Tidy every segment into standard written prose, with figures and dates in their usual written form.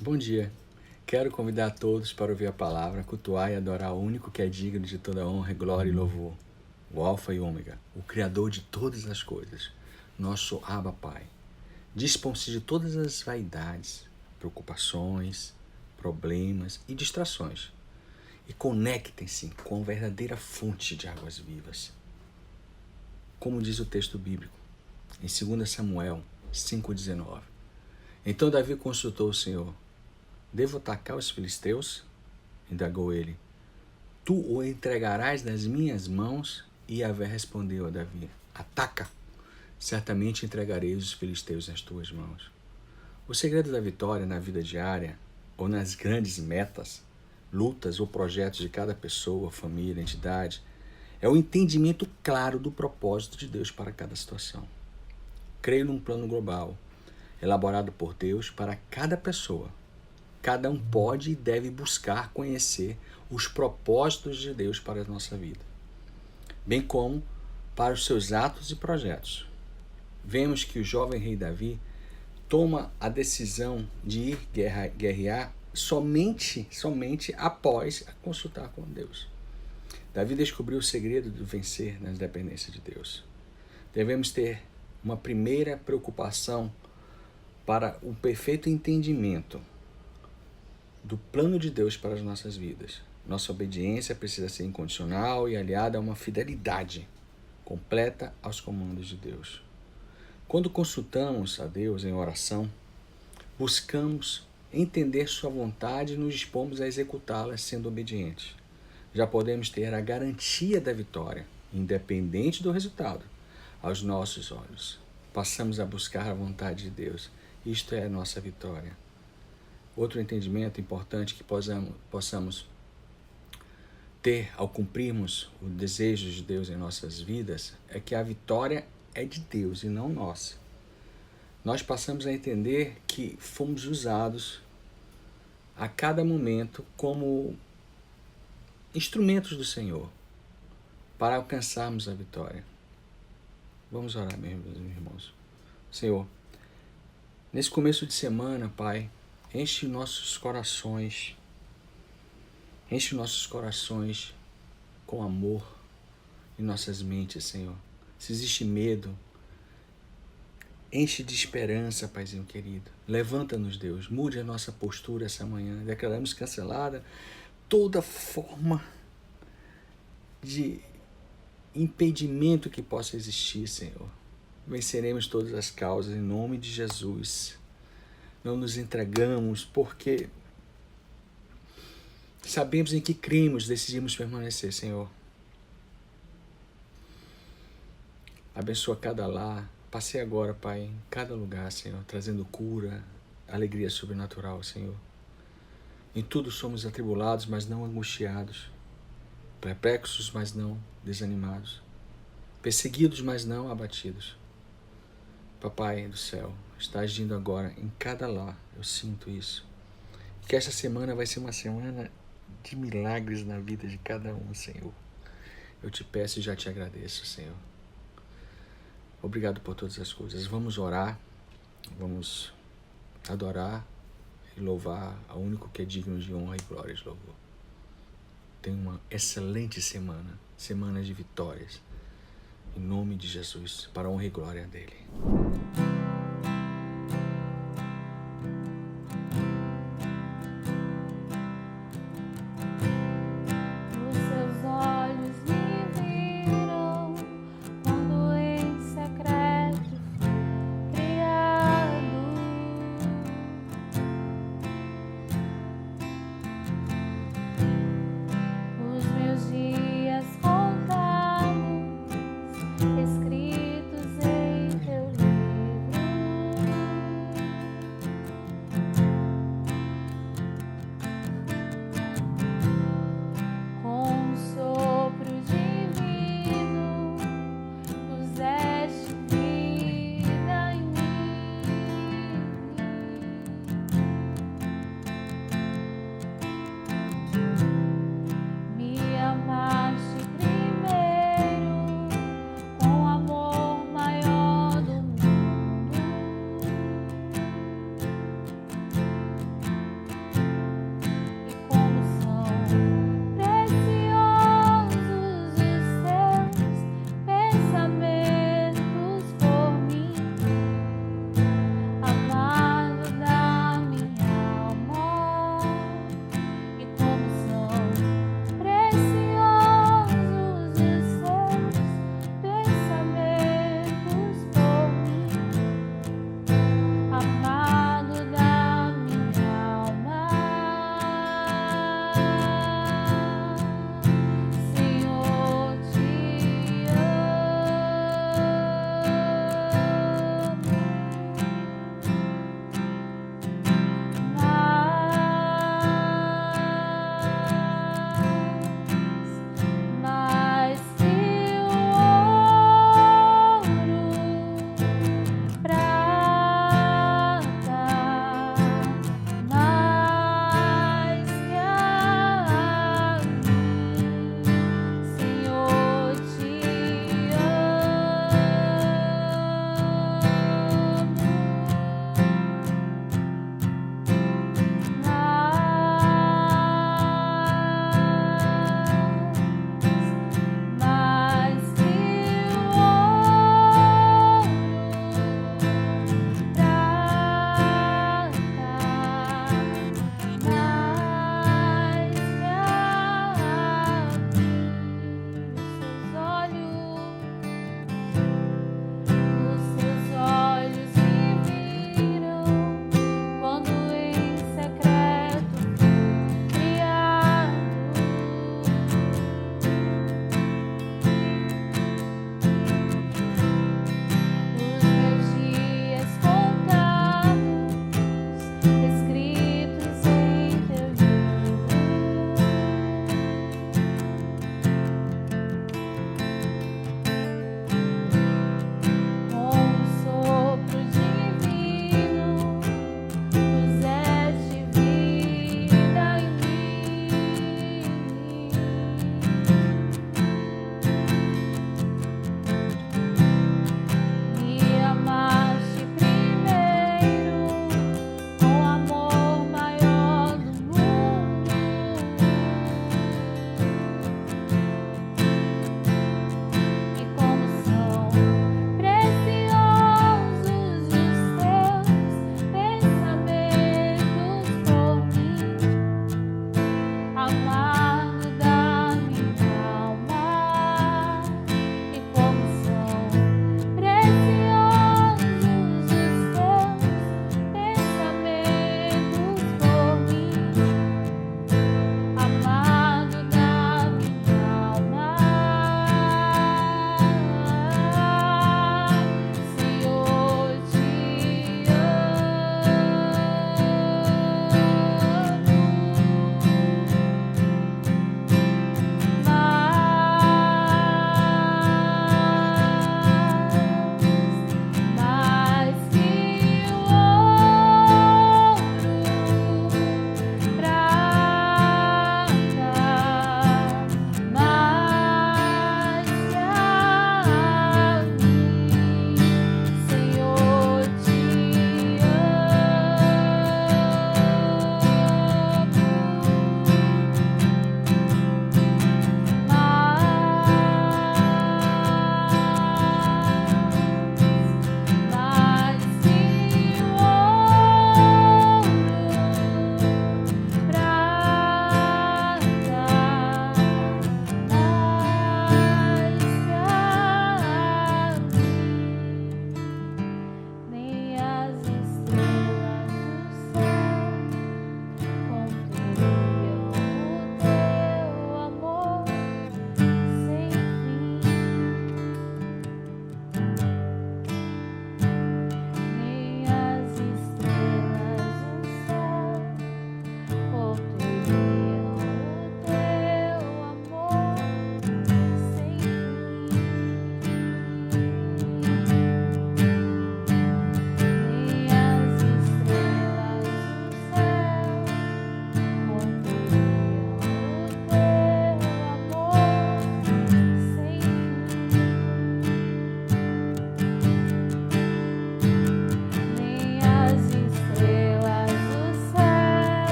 Bom dia. Quero convidar todos para ouvir a palavra, cultuar e adorar o único que é digno de toda honra, glória e louvor, o Alfa e Ômega, o Criador de todas as coisas, nosso Abba Pai. Dispõe-se de todas as vaidades, preocupações, problemas e distrações e conectem-se com a verdadeira fonte de águas vivas. Como diz o texto bíblico, em 2 Samuel 5,19. Então Davi consultou o Senhor. Devo atacar os filisteus? Indagou ele. Tu o entregarás nas minhas mãos? E Yahvé respondeu a Davi. Ataca! Certamente entregarei os filisteus nas tuas mãos. O segredo da vitória na vida diária, ou nas grandes metas, lutas ou projetos de cada pessoa, família, entidade, é o entendimento claro do propósito de Deus para cada situação. Creio num plano global, elaborado por Deus para cada pessoa. Cada um pode e deve buscar conhecer os propósitos de Deus para a nossa vida, bem como para os seus atos e projetos. Vemos que o jovem rei Davi toma a decisão de ir guerrear somente após consultar com Deus. Davi descobriu o segredo de vencer nas dependências de Deus. Devemos ter uma primeira preocupação para o perfeito entendimento do plano de Deus para as nossas vidas. Nossa obediência precisa ser incondicional e aliada a uma fidelidade completa aos comandos de Deus. Quando consultamos a Deus em oração, buscamos entender sua vontade e nos dispomos a executá-la sendo obedientes. Já podemos ter a garantia da vitória, independente do resultado, aos nossos olhos. Passamos a buscar a vontade de Deus. Isto é a nossa vitória. Outro entendimento importante que possamos ter ao cumprirmos o desejo de Deus em nossas vidas é que a vitória é de Deus e não nossa. Nós passamos a entender que fomos usados a cada momento como instrumentos do Senhor para alcançarmos a vitória. Vamos orar, meus irmãos. Senhor, nesse começo de semana, Pai, enche nossos corações com amor em nossas mentes, Senhor. Se existe medo, enche de esperança, Paizinho querido. Levanta-nos, Deus. Mude a nossa postura essa manhã. Declaramos cancelada toda forma de impedimento que possa existir, Senhor. Venceremos todas as causas em nome de Jesus. Não nos entregamos porque sabemos em que cremos, decidimos permanecer, Senhor. Abençoa cada lar. Passei agora, Pai, em cada lugar, Senhor, trazendo cura, alegria sobrenatural, Senhor. Em tudo somos atribulados, mas não angustiados. perplexos, mas não desanimados, perseguidos, mas não abatidos. Papai do céu, está agindo agora em cada lar, eu sinto isso. Que esta semana vai ser uma semana de milagres na vida de cada um, Senhor. Eu te peço e já te agradeço, Senhor. Obrigado por todas as coisas. Vamos orar, vamos adorar e louvar ao único que é digno de honra e glória e louvor. Tenha uma excelente semana, semana de vitórias. Em nome de Jesus, para a honra e glória dele. Escritos em teu livro.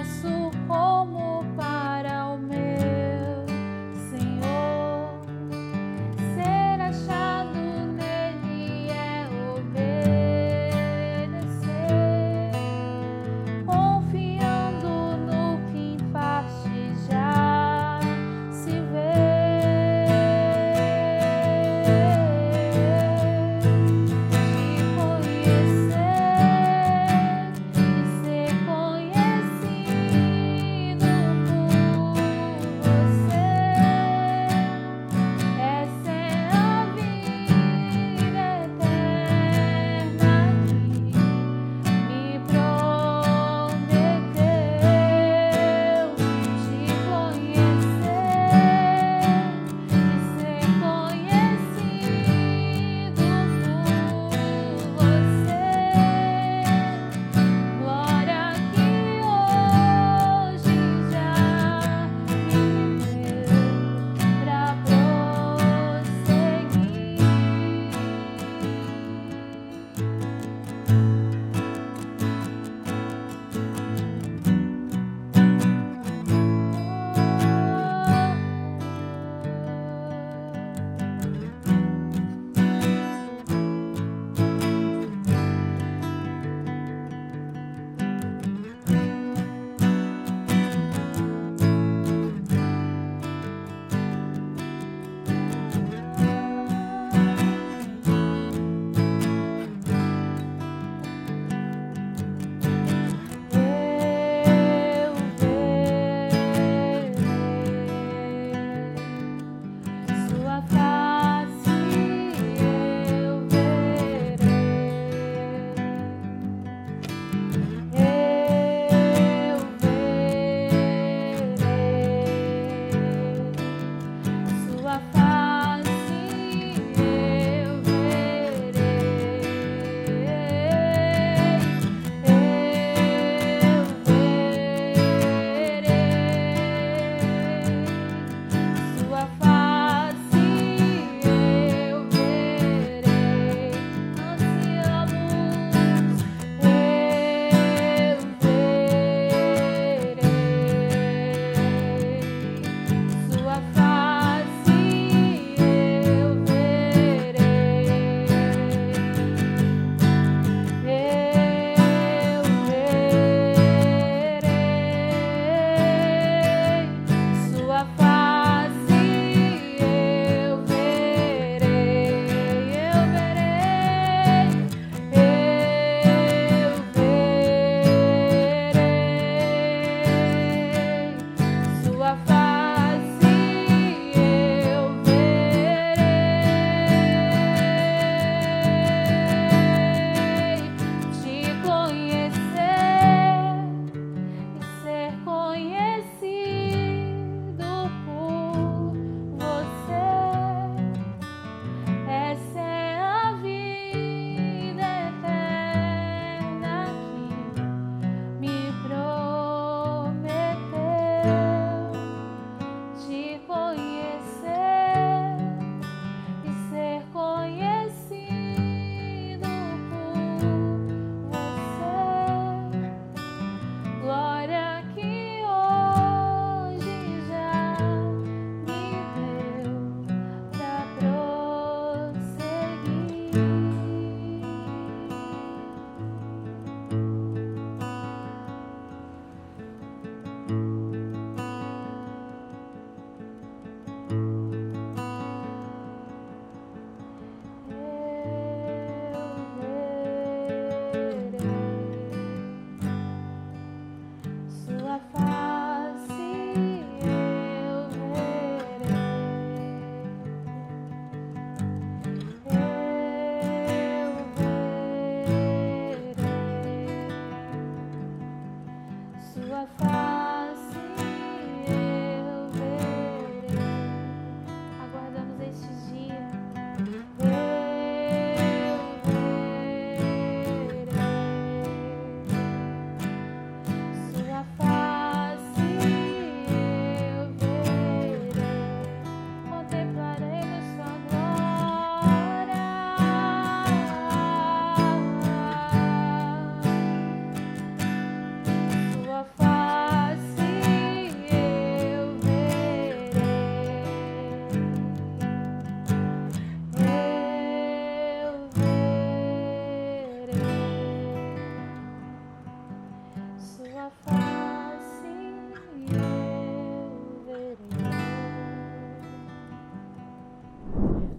passo como para o meu Senhor. Ser achado nele é obedecer, confiando no que em parte já se vê.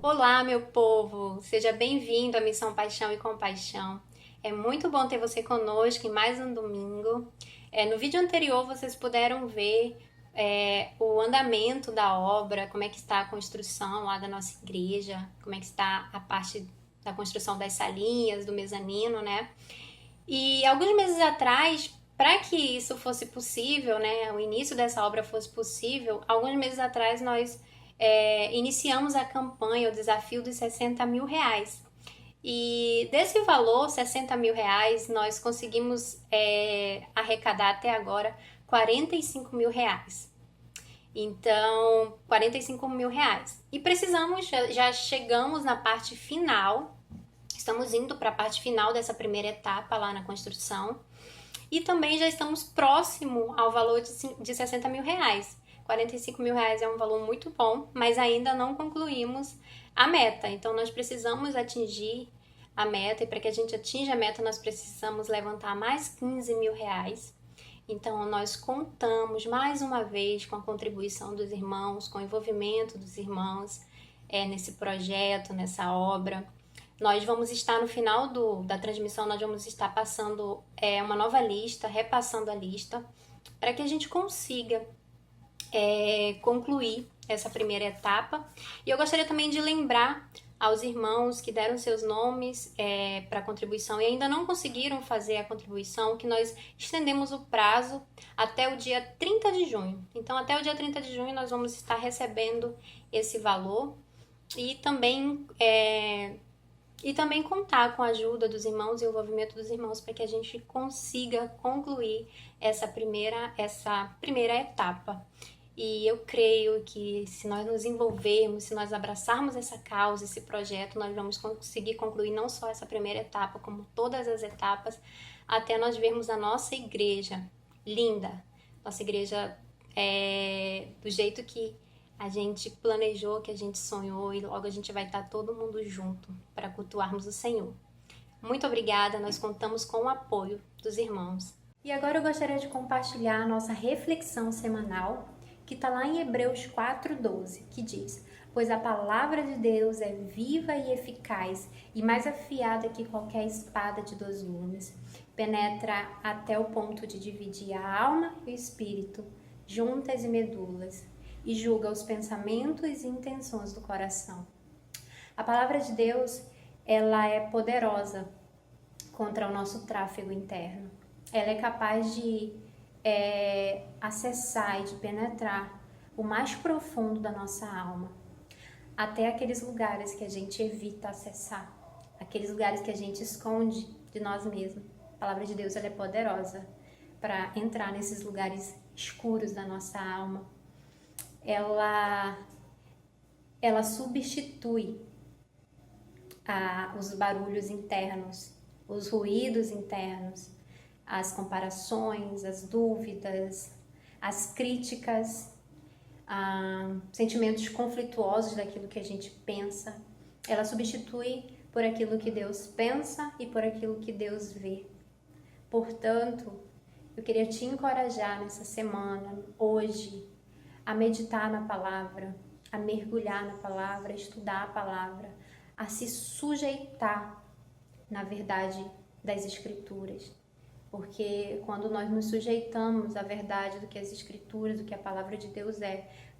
Olá, meu povo! Seja bem-vindo à Missão Paixão e Compaixão. É muito bom ter você conosco em mais um domingo. No vídeo anterior vocês puderam ver o andamento da obra, como é que está a construção lá da nossa igreja, como é que está a parte da construção das salinhas, do mezanino, né? E alguns meses atrás, para que isso fosse possível, né, o início dessa obra fosse possível, alguns meses atrás nós iniciamos a campanha, o desafio dos 60 mil reais. E desse valor, 60 mil reais, nós conseguimos arrecadar até agora 45 mil reais. Então, 45 mil reais. E precisamos, já chegamos na parte final, estamos indo para a parte final dessa primeira etapa lá na construção. E também já estamos próximo ao valor de 60 mil reais. 45 mil reais é um valor muito bom, mas ainda não concluímos a meta. Então, nós precisamos atingir a meta, e para que a gente atinja a meta, nós precisamos levantar mais 15 mil reais. Então, nós contamos mais uma vez com a contribuição dos irmãos, com o envolvimento dos irmãos nesse projeto, nessa obra. Nós vamos estar no final da transmissão, nós vamos estar passando uma nova lista, repassando a lista, para que a gente consiga concluir essa primeira etapa. E eu gostaria também de lembrar aos irmãos que deram seus nomes para a contribuição e ainda não conseguiram fazer a contribuição, que nós estendemos o prazo até o dia 30 de junho. Então, até o dia 30 de junho nós vamos estar recebendo esse valor e também contar com a ajuda dos irmãos e o envolvimento dos irmãos para que a gente consiga concluir essa primeira etapa. E eu creio que se nós nos envolvermos, se nós abraçarmos essa causa, esse projeto, nós vamos conseguir concluir não só essa primeira etapa, como todas as etapas, até nós vermos a nossa igreja linda, nossa igreja do jeito que a gente planejou, que a gente sonhou, e logo a gente vai estar todo mundo junto para cultuarmos o Senhor. Muito obrigada, nós contamos com o apoio dos irmãos. E agora eu gostaria de compartilhar a nossa reflexão semanal, que está lá em Hebreus 4:12, que diz: pois a palavra de Deus é viva e eficaz, e mais afiada que qualquer espada de 2 gumes, penetra até o ponto de dividir a alma e o espírito, juntas e medulas, e julga os pensamentos e intenções do coração. A palavra de Deus, ela é poderosa contra o nosso tráfego interno. Ela é capaz de acessar e de penetrar o mais profundo da nossa alma, até aqueles lugares que a gente evita acessar, aqueles lugares que a gente esconde de nós mesmos. A palavra de Deus, ela é poderosa para entrar nesses lugares escuros da nossa alma. Ela substitui os barulhos internos, os ruídos internos, as comparações, as dúvidas, as críticas, sentimentos conflituosos daquilo que a gente pensa. Ela substitui por aquilo que Deus pensa e por aquilo que Deus vê. Portanto, eu queria te encorajar nessa semana, hoje, a meditar na palavra, a mergulhar na palavra, a estudar a palavra, a se sujeitar na verdade das Escrituras. Porque quando nós nos sujeitamos à verdade do que as Escrituras, do que a palavra de Deus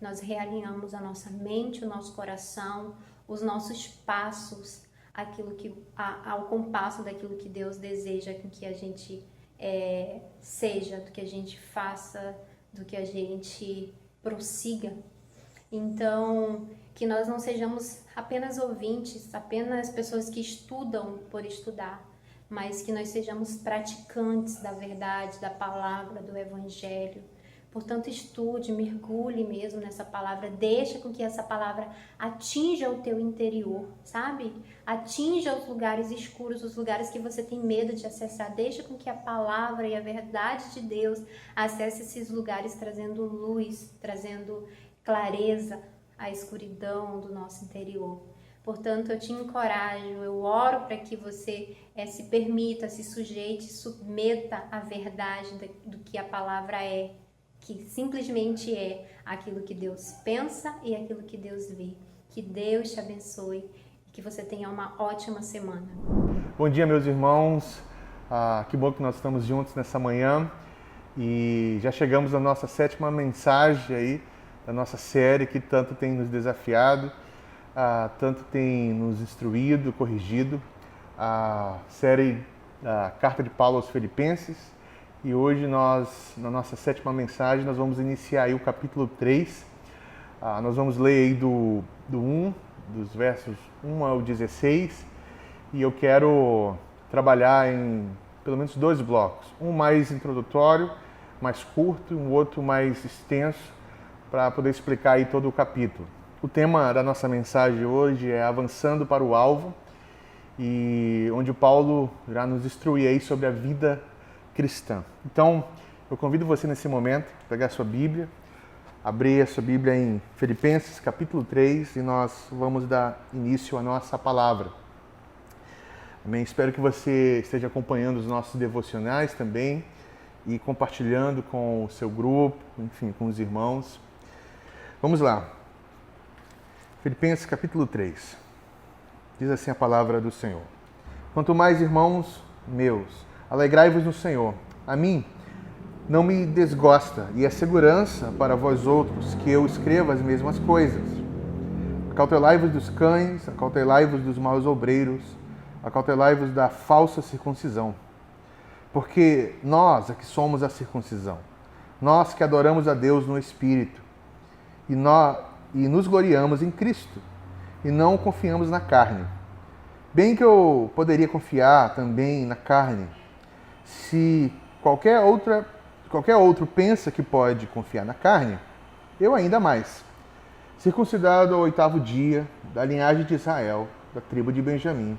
nós realinhamos a nossa mente, o nosso coração, os nossos passos, ao compasso daquilo que Deus deseja que a gente seja, do que a gente faça, do que a gente prossiga. Então, que nós não sejamos apenas ouvintes, apenas pessoas que estudam por estudar, mas que nós sejamos praticantes da verdade, da palavra, do evangelho. Portanto, estude, mergulhe mesmo nessa palavra, deixa com que essa palavra atinja o teu interior, sabe? Atinja os lugares escuros, os lugares que você tem medo de acessar. Deixa com que a palavra e a verdade de Deus acesse esses lugares, trazendo luz, trazendo clareza à escuridão do nosso interior. Portanto, eu te encorajo, eu oro para que você se permita, se sujeite, submeta à verdade do que a palavra que simplesmente é aquilo que Deus pensa e aquilo que Deus vê. Que Deus te abençoe e que você tenha uma ótima semana. Bom dia, meus irmãos. Que bom que nós estamos juntos nessa manhã e já chegamos à nossa 7ª mensagem aí da nossa série que tanto tem nos desafiado, tanto tem nos instruído, corrigido. A série da Carta de Paulo aos Filipenses. E hoje nós, na nossa 7ª mensagem, nós vamos iniciar aí o capítulo 3. Nós vamos ler aí dos versos 1 ao 16. E eu quero trabalhar em pelo menos 2 blocos. Um mais introdutório, mais curto, e um outro mais extenso, para poder explicar aí todo o capítulo. O tema da nossa mensagem hoje é Avançando para o Alvo, e onde Paulo irá nos instruir aí sobre a vida cristã. Então, eu convido você nesse momento a pegar a sua Bíblia, abrir a sua Bíblia em Filipenses capítulo 3 e nós vamos dar início à nossa palavra. Amém? Espero que você esteja acompanhando os nossos devocionais também e compartilhando com o seu grupo, enfim, com os irmãos. Vamos lá. Filipenses capítulo 3. Diz assim a palavra do Senhor. Quanto mais, irmãos meus, alegrai-vos no Senhor. A mim não me desgosta e é segurança para vós outros que eu escreva as mesmas coisas. Acautelai-vos dos cães, acautelai-vos dos maus obreiros, acautelai-vos da falsa circuncisão. Porque nós é que somos a circuncisão, nós que adoramos a Deus no Espírito e nos gloriamos em Cristo e não confiamos na carne. Bem que eu poderia confiar também na carne, se qualquer outro pensa que pode confiar na carne, eu ainda mais. Circuncidado ao 8º dia, da linhagem de Israel, da tribo de Benjamim,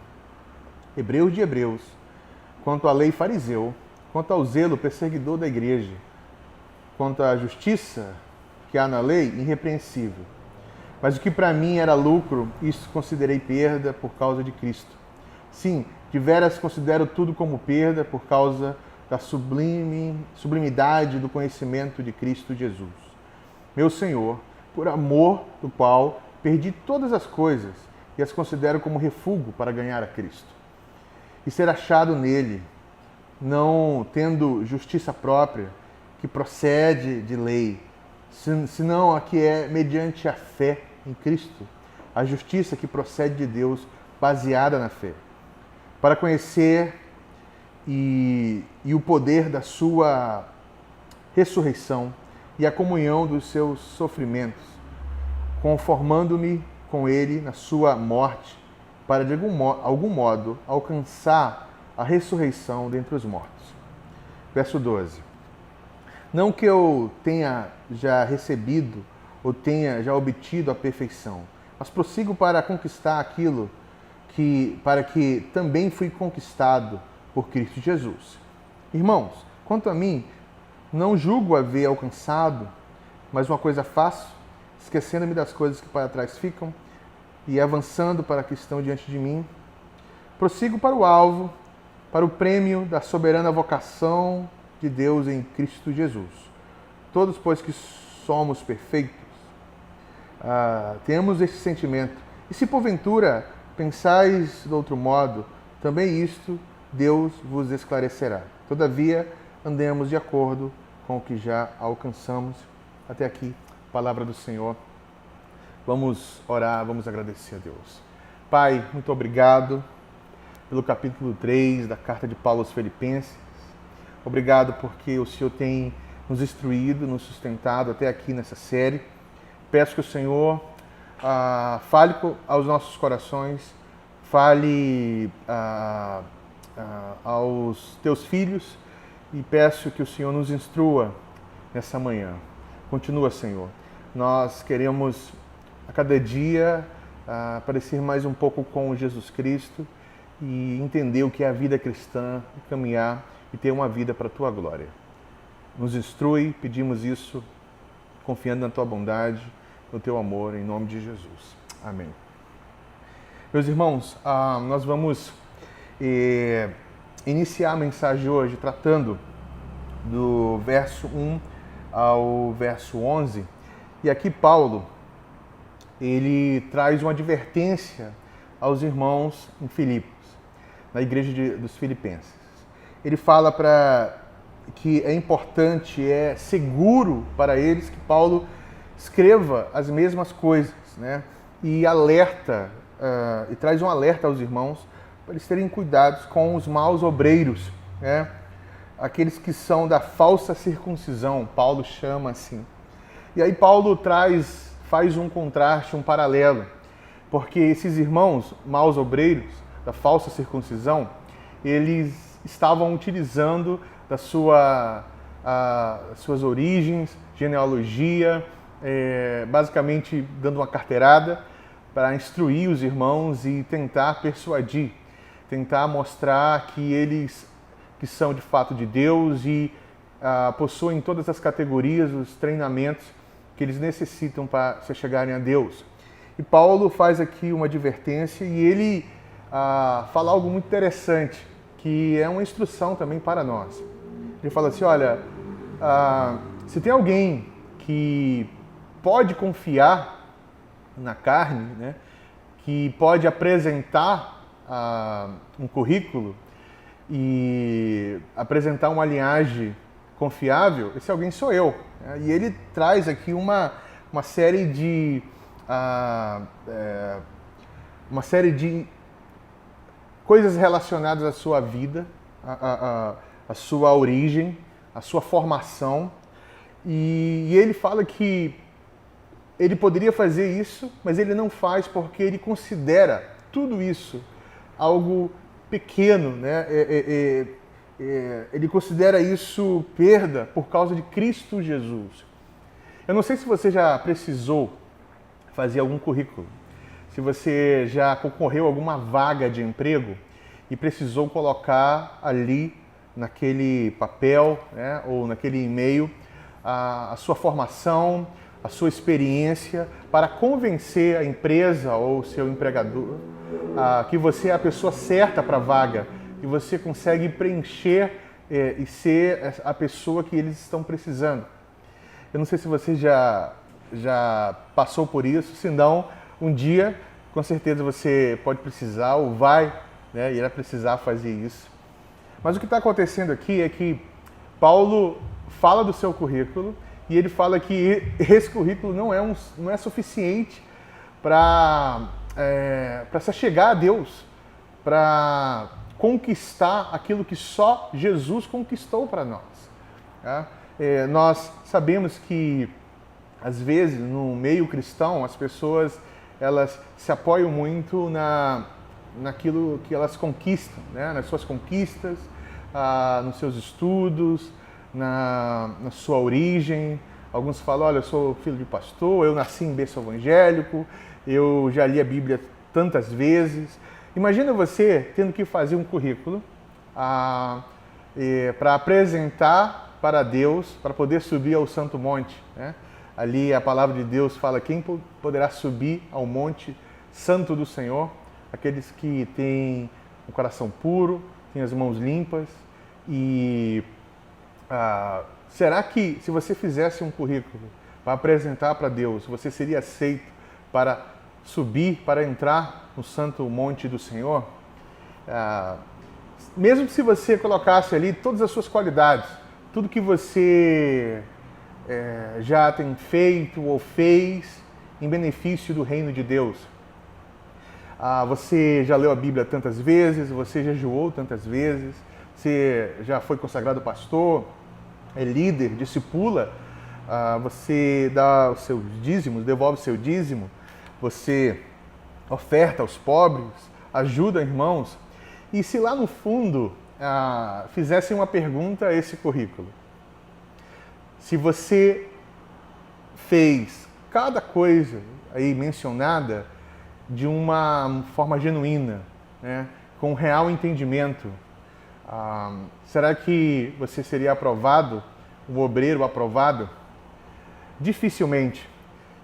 hebreu de hebreus, quanto à lei fariseu, quanto ao zelo perseguidor da igreja, quanto à justiça que há na lei, irrepreensível. Mas o que para mim era lucro, isso considerei perda por causa de Cristo. Sim, de veras considero tudo como perda por causa da sublimidade do conhecimento de Cristo Jesus, meu Senhor, por amor do qual perdi todas as coisas e as considero como refúgio para ganhar a Cristo. E ser achado nele, não tendo justiça própria, que procede de lei, senão a que é mediante a fé em Cristo, a justiça que procede de Deus, baseada na fé, para conhecer e o poder da sua ressurreição e a comunhão dos seus sofrimentos, conformando-me com ele na sua morte, para de algum modo alcançar a ressurreição dentre os mortos. Verso 12. Não que eu tenha já recebido ou tenha já obtido a perfeição, mas prossigo para conquistar aquilo para que também fui conquistado por Cristo Jesus. Irmãos, quanto a mim, não julgo haver alcançado, mas uma coisa faço, esquecendo-me das coisas que para trás ficam e avançando para que estão diante de mim, prossigo para o alvo, para o prêmio da soberana vocação de Deus em Cristo Jesus. Todos, pois que somos perfeitos, temos esse sentimento. E se porventura pensais de outro modo, também isto Deus vos esclarecerá. Todavia, andemos de acordo com o que já alcançamos. Até aqui, palavra do Senhor. Vamos orar, vamos agradecer a Deus. Pai, muito obrigado pelo capítulo 3 da Carta de Paulo aos Filipenses. Obrigado porque o Senhor tem nos instruído, nos sustentado até aqui nessa série. Peço que o Senhor fale aos nossos corações, fale aos teus filhos e peço que o Senhor nos instrua nessa manhã. Continua, Senhor. Nós queremos a cada dia parecer mais um pouco com Jesus Cristo e entender o que é a vida cristã, caminhar e ter uma vida para a Tua glória. Nos instrui, pedimos isso confiando na Tua bondade, no Teu amor, em nome de Jesus. Amém. Meus irmãos, nós vamos iniciar a mensagem hoje tratando do verso 1 ao verso 11. E aqui Paulo, ele traz uma advertência aos irmãos em Filipos, na igreja dos Filipenses. Ele fala que é importante, é seguro para eles que Paulo escreva as mesmas coisas, né? E alerta, e traz um alerta aos irmãos para eles terem cuidados com os maus obreiros, né? Aqueles que são da falsa circuncisão, Paulo chama assim. E aí Paulo faz um contraste, um paralelo, porque esses irmãos maus obreiros da falsa circuncisão, eles estavam utilizando das suas origens, genealogia, basicamente dando uma carteirada para instruir os irmãos e tentar persuadir, tentar mostrar que eles que são de fato de Deus e possuem todas as categorias, os treinamentos que eles necessitam para se chegarem a Deus. E Paulo faz aqui uma advertência e ele fala algo muito interessante, que é uma instrução também para nós. Ele fala assim, olha, se tem alguém que pode confiar na carne, né, que pode apresentar um currículo e apresentar uma linhagem confiável, esse alguém sou eu. E ele traz aqui uma série de coisas relacionadas à sua vida, à sua origem, à sua formação. E ele fala que ele poderia fazer isso, mas ele não faz porque ele considera tudo isso algo pequeno, né? Ele considera isso perda por causa de Cristo Jesus. Eu não sei se você já precisou fazer algum currículo, se você já concorreu a alguma vaga de emprego e precisou colocar ali naquele papel, né, ou naquele e-mail a sua formação, a sua experiência para convencer a empresa ou seu empregador que você é a pessoa certa para a vaga, que você consegue preencher e ser a pessoa que eles estão precisando. Eu não sei se você já passou por isso, se não, um dia, com certeza você pode precisar ou vai, né, irá precisar fazer isso. Mas o que está acontecendo aqui é que Paulo fala do seu currículo e ele fala que esse currículo não é suficiente para se chegar a Deus, para conquistar aquilo que só Jesus conquistou para nós. Tá? Nós sabemos que, às vezes, no meio cristão, as pessoas elas se apoiam muito naquilo que elas conquistam, né? Nas suas conquistas, nos seus estudos, na sua origem. Alguns falam, olha, eu sou filho de pastor, eu nasci em berço evangélico, eu já li a Bíblia tantas vezes. Imagina você tendo que fazer um currículo para apresentar para Deus, para poder subir ao Santo Monte, né? Ali a palavra de Deus fala, quem poderá subir ao monte santo do Senhor? Aqueles que têm o coração puro, têm as mãos limpas. E será que se você fizesse um currículo para apresentar para Deus, você seria aceito para subir, para entrar no santo monte do Senhor? Mesmo se você colocasse ali todas as suas qualidades, tudo que você já tem feito ou fez em benefício do reino de Deus. Você já leu a Bíblia tantas vezes, você já jejuou tantas vezes, você já foi consagrado pastor, é líder, discipula, você dá os seus dízimos, devolve o seu dízimo, você oferta aos pobres, ajuda irmãos. E se lá no fundo fizessem uma pergunta a esse currículo, se você fez cada coisa aí mencionada de uma forma genuína, né, com real entendimento, será que você seria aprovado, um obreiro aprovado? Dificilmente.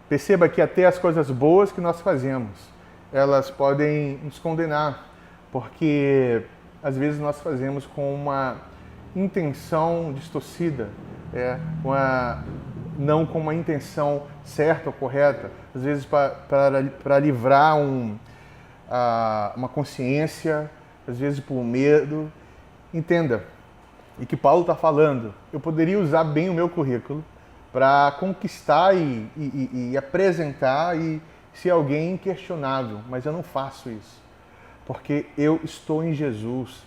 Perceba que até as coisas boas que nós fazemos, elas podem nos condenar, porque às vezes nós fazemos com uma intenção distorcida, não com uma intenção certa ou correta, às vezes para livrar uma consciência, às vezes por medo. Entenda, e que Paulo está falando, eu poderia usar bem o meu currículo para conquistar e apresentar e ser alguém inquestionável, mas eu não faço isso, porque eu estou em Jesus.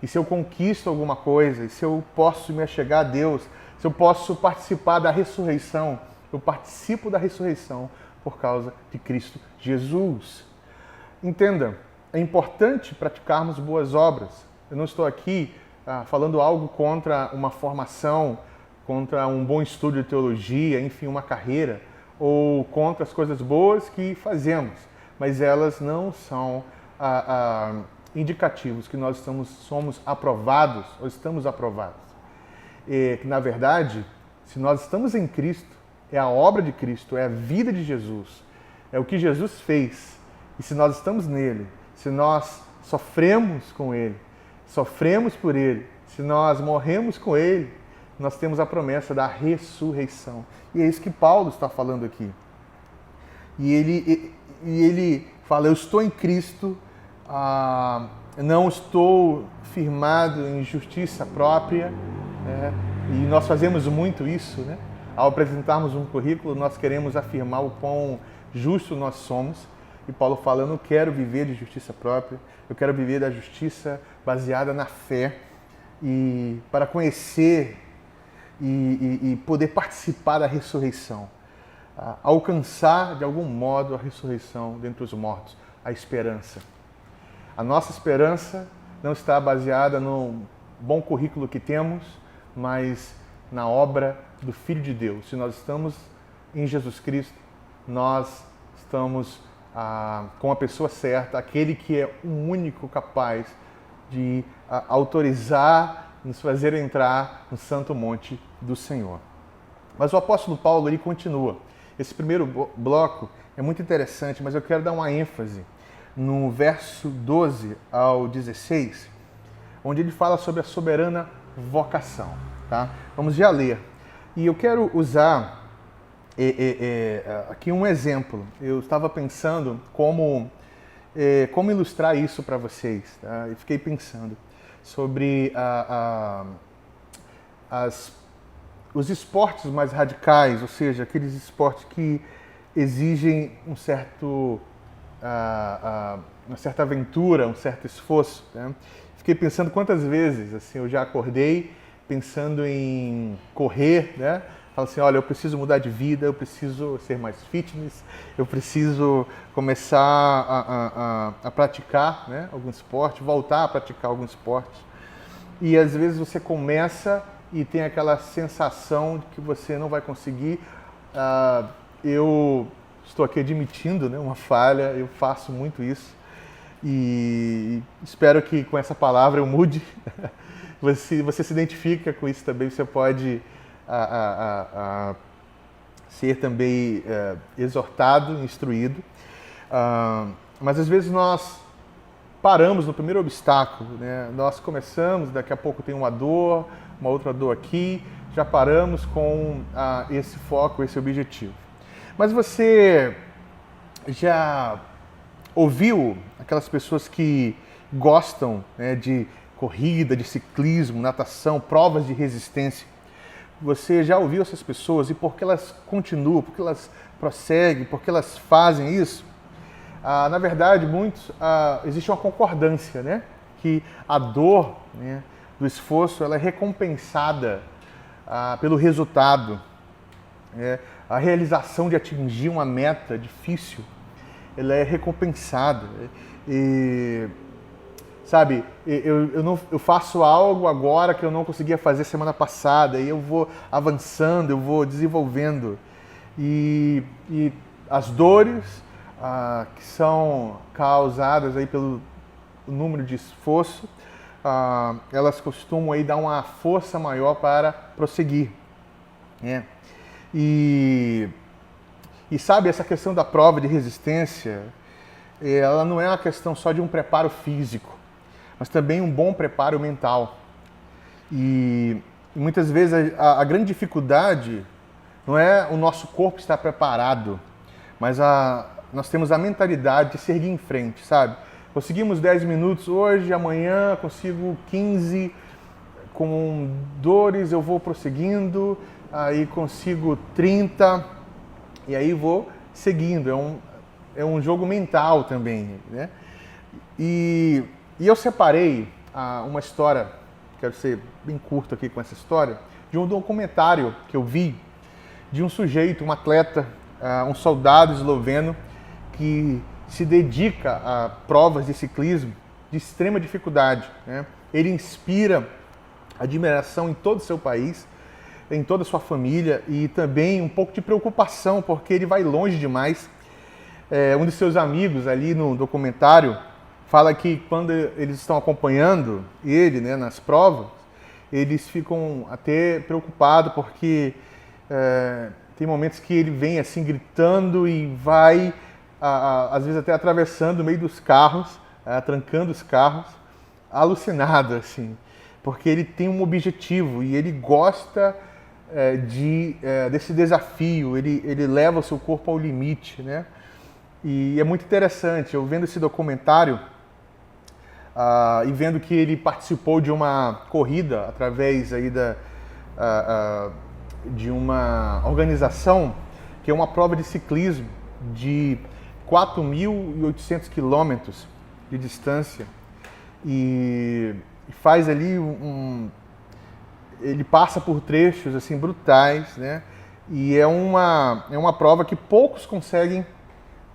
E se eu conquisto alguma coisa, e se eu posso me achegar a Deus, se eu posso participar da ressurreição, eu participo da ressurreição por causa de Cristo Jesus. Entenda, é importante praticarmos boas obras. Eu não estou aqui falando algo contra uma formação, contra um bom estudo de teologia, enfim, uma carreira, ou contra as coisas boas que fazemos, mas elas não são indicativos que nós somos aprovados ou estamos aprovados. E, na verdade, se nós estamos em Cristo, é a obra de Cristo, é a vida de Jesus, é o que Jesus fez. E se nós estamos nele, se nós sofremos com ele, sofremos por ele, se nós morremos com ele, nós temos a promessa da ressurreição. E é isso que Paulo está falando aqui. E ele fala, eu estou em Cristo, não estou firmado em justiça própria, e nós fazemos muito isso, né? Ao apresentarmos um currículo, nós queremos afirmar o quão justo nós somos. E Paulo fala, eu não quero viver de justiça própria, eu quero viver da justiça baseada na fé, e para conhecer e poder participar da ressurreição, alcançar de algum modo a ressurreição dentre os mortos, a esperança. A nossa esperança não está baseada no bom currículo que temos, mas na obra do Filho de Deus. Se nós estamos em Jesus Cristo, nós estamos com a pessoa certa, aquele que é o único capaz de autorizar, nos fazer entrar no santo monte do Senhor. Mas o apóstolo Paulo, ele continua. Esse primeiro bloco é muito interessante, mas eu quero dar uma ênfase no verso 12 ao 16, onde ele fala sobre a soberana vocação. Tá? Vamos já ler. E eu quero usar aqui um exemplo. Eu estava pensando como ilustrar isso para vocês. Tá? E fiquei pensando sobre os esportes mais radicais, ou seja, aqueles esportes que exigem uma certa aventura, um certo esforço. Né? Fiquei pensando quantas vezes assim, eu já acordei pensando em correr, né? Fala assim, olha, eu preciso mudar de vida, eu preciso ser mais fitness, eu preciso começar a praticar, né, algum esporte, voltar a praticar algum esporte. E às vezes você começa e tem aquela sensação de que você não vai conseguir. Eu estou aqui admitindo, né, uma falha, eu faço muito isso. E espero que com essa palavra eu mude. Você se identifica com isso também, você pode ser também exortado, instruído. Mas às vezes nós paramos no primeiro obstáculo, né? Nós começamos, daqui a pouco tem uma dor, uma outra dor aqui, já paramos com esse foco, esse objetivo. Mas você já ouviu aquelas pessoas que gostam, né, de corrida, de ciclismo, natação, provas de resistência? Você já ouviu essas pessoas e por que elas continuam, por que elas prosseguem, por que elas fazem isso? Na verdade, existe uma concordância, né? Que a dor, né, do esforço ela é recompensada pelo resultado. A realização de atingir uma meta difícil, ela é recompensada. Sabe, eu faço algo agora que eu não conseguia fazer semana passada, e eu vou avançando, eu vou desenvolvendo. E as dores que são causadas aí pelo número de esforço, elas costumam aí dar uma força maior para prosseguir. Né? E sabe, essa questão da prova de resistência, ela não é uma questão só de um preparo físico, mas também um bom preparo mental. E muitas vezes a grande dificuldade Não é o nosso corpo estar preparado, mas nós temos a mentalidade de seguir em frente, sabe? Conseguimos 10 minutos hoje, amanhã consigo 15, com dores eu vou prosseguindo, aí consigo 30, e aí vou seguindo. É um jogo mental também, né? E eu separei uma história, quero ser bem curto aqui com essa história, de um documentário que eu vi de um sujeito, um atleta, um soldado esloveno que se dedica a provas de ciclismo de extrema dificuldade, né? Ele inspira admiração em todo o seu país, em toda a sua família e também um pouco de preocupação, porque ele vai longe demais. Um de seus amigos ali no documentário fala que quando eles estão acompanhando ele, né, nas provas, eles ficam até preocupados porque tem momentos que ele vem assim gritando e vai, às vezes até atravessando o meio dos carros, trancando os carros, alucinado assim, porque ele tem um objetivo e ele gosta desse desafio, ele leva o seu corpo ao limite, né? E é muito interessante, eu vendo esse documentário e vendo que ele participou de uma corrida através aí de uma organização que é uma prova de ciclismo de 4.800 quilômetros de distância e faz ali ele passa por trechos assim brutais, né? E é uma prova que poucos conseguem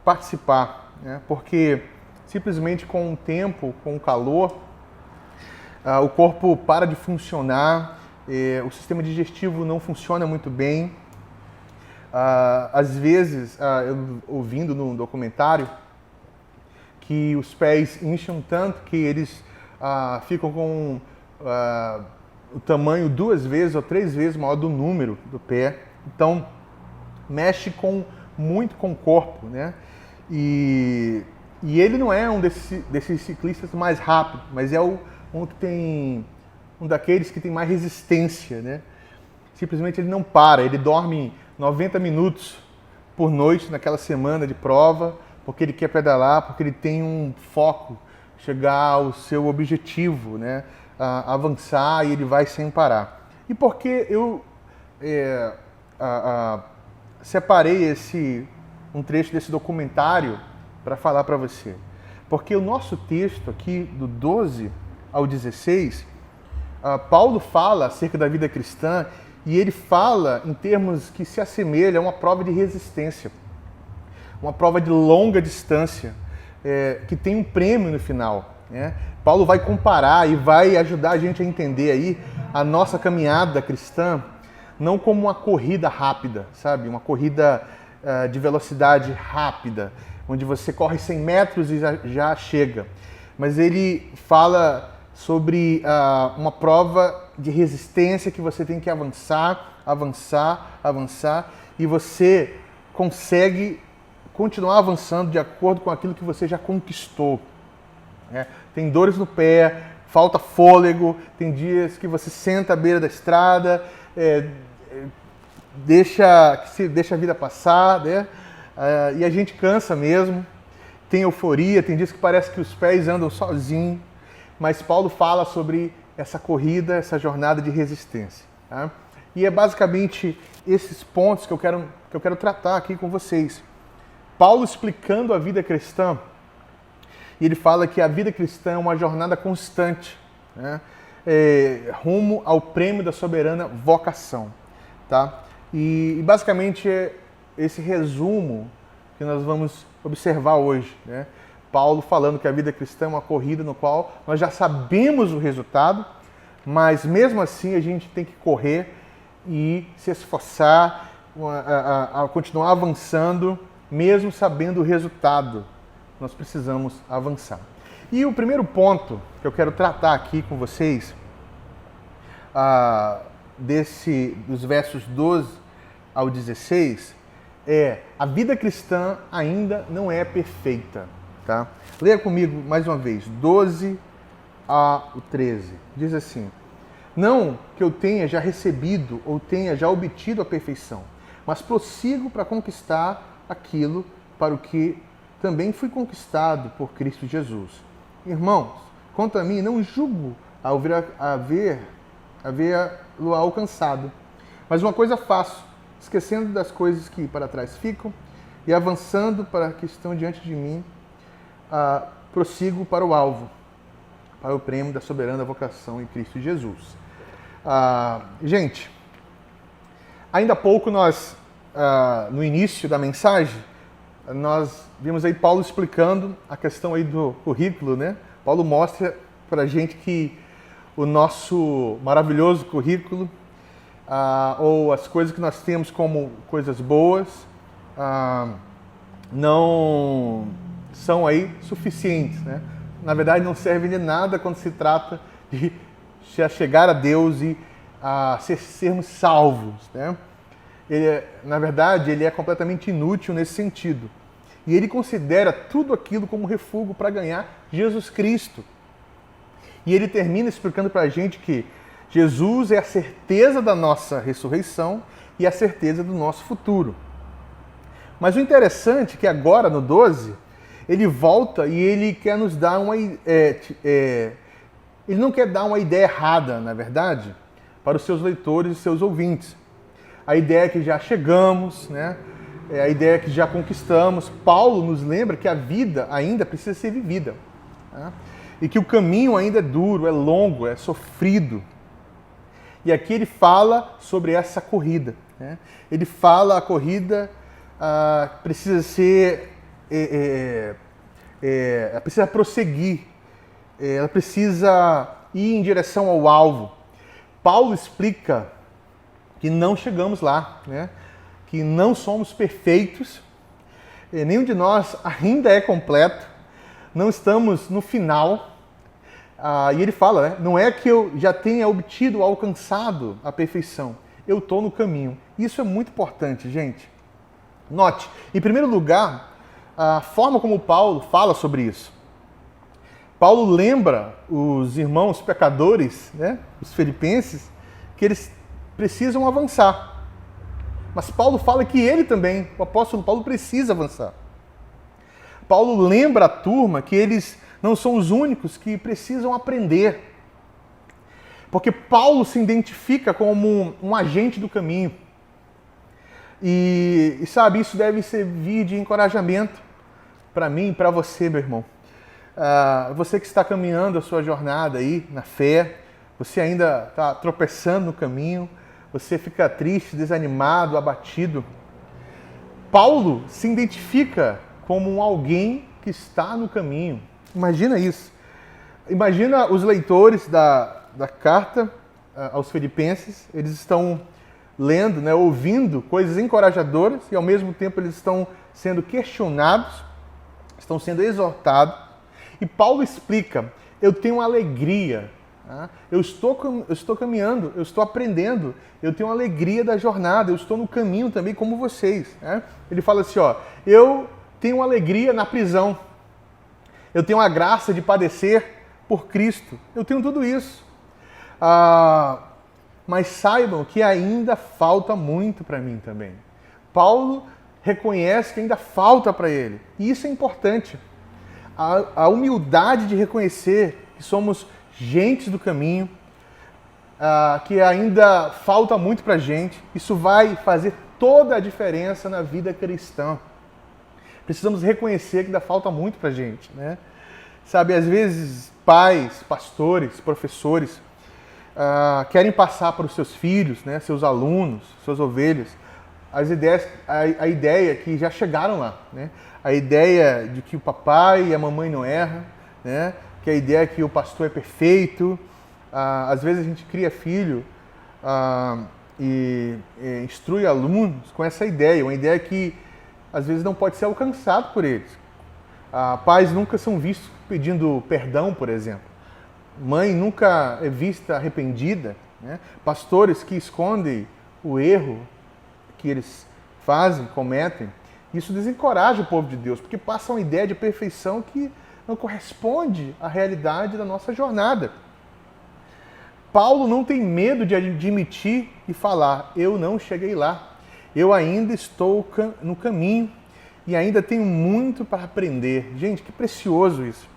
participar, né? Porque simplesmente com o tempo, com o calor, o corpo para de funcionar, o sistema digestivo não funciona muito bem. Às vezes, eu ouvindo no documentário, que os pés incham tanto que eles ficam com o tamanho 2 vezes ou 3 vezes maior do número do pé. Então, mexe muito com o corpo, né? E ele não é um desses ciclistas mais rápido, mas é um daqueles que tem mais resistência, né? Simplesmente ele não para, ele dorme 90 minutos por noite naquela semana de prova, porque ele quer pedalar, porque ele tem um foco, chegar ao seu objetivo, né? Avançar, e ele vai sem parar. E por que eu separei um trecho desse documentário para falar para você? Porque o nosso texto aqui, do 12 ao 16, Paulo fala acerca da vida cristã e ele fala em termos que se assemelham a uma prova de resistência, uma prova de longa distância, que tem um prêmio no final, né? Paulo vai comparar e vai ajudar a gente a entender aí a nossa caminhada cristã não como uma corrida rápida, sabe? Uma corrida de velocidade rápida, onde você corre 100 metros e já chega. Mas ele fala sobre uma prova de resistência que você tem que avançar, e você consegue continuar avançando de acordo com aquilo que você já conquistou. Tem dores no pé, falta fôlego, tem dias que você senta à beira da estrada, deixa a vida passar, né? E a gente cansa mesmo, tem euforia, tem dias que parece que os pés andam sozinhos, mas Paulo fala sobre essa corrida, essa jornada de resistência, tá? E é basicamente esses pontos que eu quero tratar aqui com vocês. Paulo explicando a vida cristã, e ele fala que a vida cristã é uma jornada constante, né? Rumo ao prêmio da soberana vocação, tá? E basicamente é esse resumo que nós vamos observar hoje, né? Paulo falando que a vida cristã é uma corrida no qual nós já sabemos o resultado, mas mesmo assim a gente tem que correr e se esforçar a continuar avançando, mesmo sabendo o resultado. Nós precisamos avançar. E o primeiro ponto que eu quero tratar aqui com vocês, dos versos 12 ao 16, a vida cristã ainda não é perfeita. Tá? Leia comigo mais uma vez, 12 ao 13. Diz assim: não que eu tenha já recebido ou tenha já obtido a perfeição, mas prossigo para conquistar aquilo para o que também fui conquistado por Cristo Jesus. Irmãos, quanto a mim, não julgo havê-lo alcançado. Mas uma coisa faço, esquecendo das coisas que para trás ficam e avançando para a que estão diante de mim, prossigo para o alvo, para o prêmio da soberana vocação em Cristo Jesus. Gente, ainda há pouco nós, no início da mensagem, nós vimos aí Paulo explicando a questão aí do currículo, né? Paulo mostra para a gente que o nosso maravilhoso currículo, ou as coisas que nós temos como coisas boas, não são aí suficientes, né? Na verdade, não servem de nada quando se trata de chegar a Deus e sermos salvos, né? Na verdade, ele é completamente inútil nesse sentido. E ele considera tudo aquilo como refúgio para ganhar Jesus Cristo. E ele termina explicando para a gente que Jesus é a certeza da nossa ressurreição e a certeza do nosso futuro. Mas o interessante é que agora, no 12, ele volta e ele quer nos dar ele não quer dar uma ideia errada, na verdade, para os seus leitores e seus ouvintes. A ideia é que já chegamos, né? A ideia é que já conquistamos. Paulo nos lembra que a vida ainda precisa ser vivida, né? E que o caminho ainda é duro, é longo, é sofrido. E aqui ele fala sobre essa corrida, né? Ele fala a corrida precisa ser, ela precisa prosseguir, ela precisa ir em direção ao alvo. Paulo explica que não chegamos lá, né? Que não somos perfeitos, nenhum de nós ainda é completo, não estamos no final. E ele fala, né? Não é que eu já tenha obtido, alcançado a perfeição, eu estou no caminho. Isso é muito importante, gente. Note, em primeiro lugar, a forma como Paulo fala sobre isso. Paulo lembra os irmãos pecadores, né? Os filipenses, que eles precisam avançar. Mas Paulo fala que ele também, o apóstolo Paulo, precisa avançar. Paulo lembra a turma que eles não são os únicos que precisam aprender. Porque Paulo se identifica como um agente do caminho. E sabe, isso deve servir de encorajamento para mim e para você, meu irmão. Você que está caminhando a sua jornada aí na fé, você ainda está tropeçando no caminho, você fica triste, desanimado, abatido. Paulo se identifica como alguém que está no caminho. Imagina isso. Imagina os leitores da carta aos Filipenses, eles estão lendo, né, ouvindo coisas encorajadoras e ao mesmo tempo eles estão sendo questionados, estão sendo exortados. E Paulo explica, eu tenho alegria. Eu estou caminhando, eu estou aprendendo, eu tenho alegria da jornada, eu estou no caminho também como vocês. Né? Ele fala assim, eu tenho alegria na prisão, eu tenho a graça de padecer por Cristo, eu tenho tudo isso. Mas saibam que ainda falta muito para mim também. Paulo reconhece que ainda falta para ele, e isso é importante. A humildade de reconhecer que somos gente do caminho, que ainda falta muito para a gente, isso vai fazer toda a diferença na vida cristã. Precisamos reconhecer que ainda falta muito para a gente, né? Sabe, às vezes pais, pastores, professores querem passar para os seus filhos, né, seus alunos, suas ovelhas, a ideia que já chegaram lá, né? A ideia de que o papai e a mamãe não erram, né? Que a ideia é que o pastor é perfeito. Às vezes a gente cria filho e instrui alunos com essa ideia, uma ideia que às vezes não pode ser alcançada por eles. Pais nunca são vistos pedindo perdão, por exemplo. Mãe nunca é vista arrependida, né? Pastores que escondem o erro que eles fazem, cometem. Isso desencoraja o povo de Deus, porque passa uma ideia de perfeição que não corresponde à realidade da nossa jornada. Paulo não tem medo de admitir e falar, eu não cheguei lá. Eu ainda estou no caminho e ainda tenho muito para aprender. Gente, que precioso isso.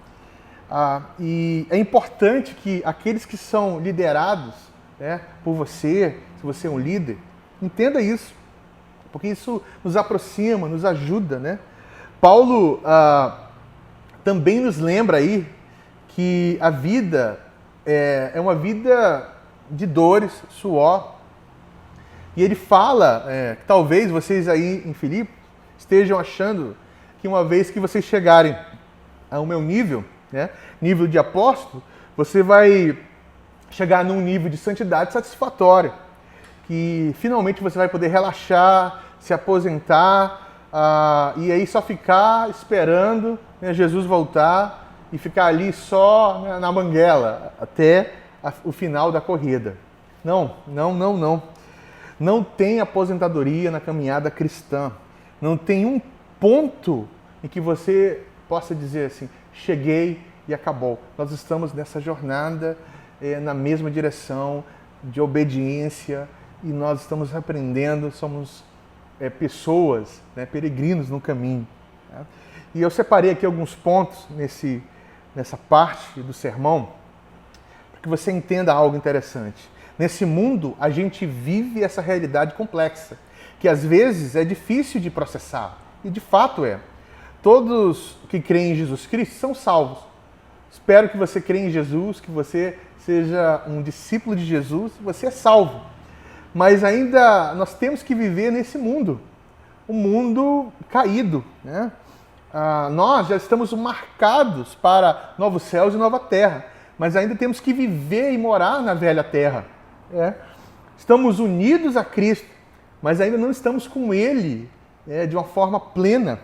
E é importante que aqueles que são liderados, né, por você, se você é um líder, entenda isso, porque isso nos aproxima, nos ajuda, né? Paulo também nos lembra aí que a vida é uma vida de dores, suor. E ele fala que talvez vocês aí em Filipe estejam achando que uma vez que vocês chegarem ao meu nível, né, nível de apóstolo, você vai chegar num nível de santidade satisfatório, que finalmente você vai poder relaxar, se aposentar, e aí só ficar esperando, né, Jesus voltar e ficar ali só, né, na banguela até o final da corrida. Não. Não tem aposentadoria na caminhada cristã. Não tem um ponto em que você possa dizer assim, cheguei e acabou. Nós estamos nessa jornada na mesma direção de obediência e nós estamos aprendendo, somos pessoas, né, peregrinos no caminho. Né? E eu separei aqui alguns pontos nessa parte do sermão para que você entenda algo interessante. Nesse mundo, a gente vive essa realidade complexa, que às vezes é difícil de processar. E de fato é. Todos que creem em Jesus Cristo são salvos. Espero que você creia em Jesus, que você seja um discípulo de Jesus, você é salvo. Mas ainda nós temos que viver nesse mundo, um mundo caído, né? Nós já estamos marcados para novos céus e nova terra, mas ainda temos que viver e morar na velha terra. Estamos unidos a Cristo, mas ainda não estamos com Ele de uma forma plena.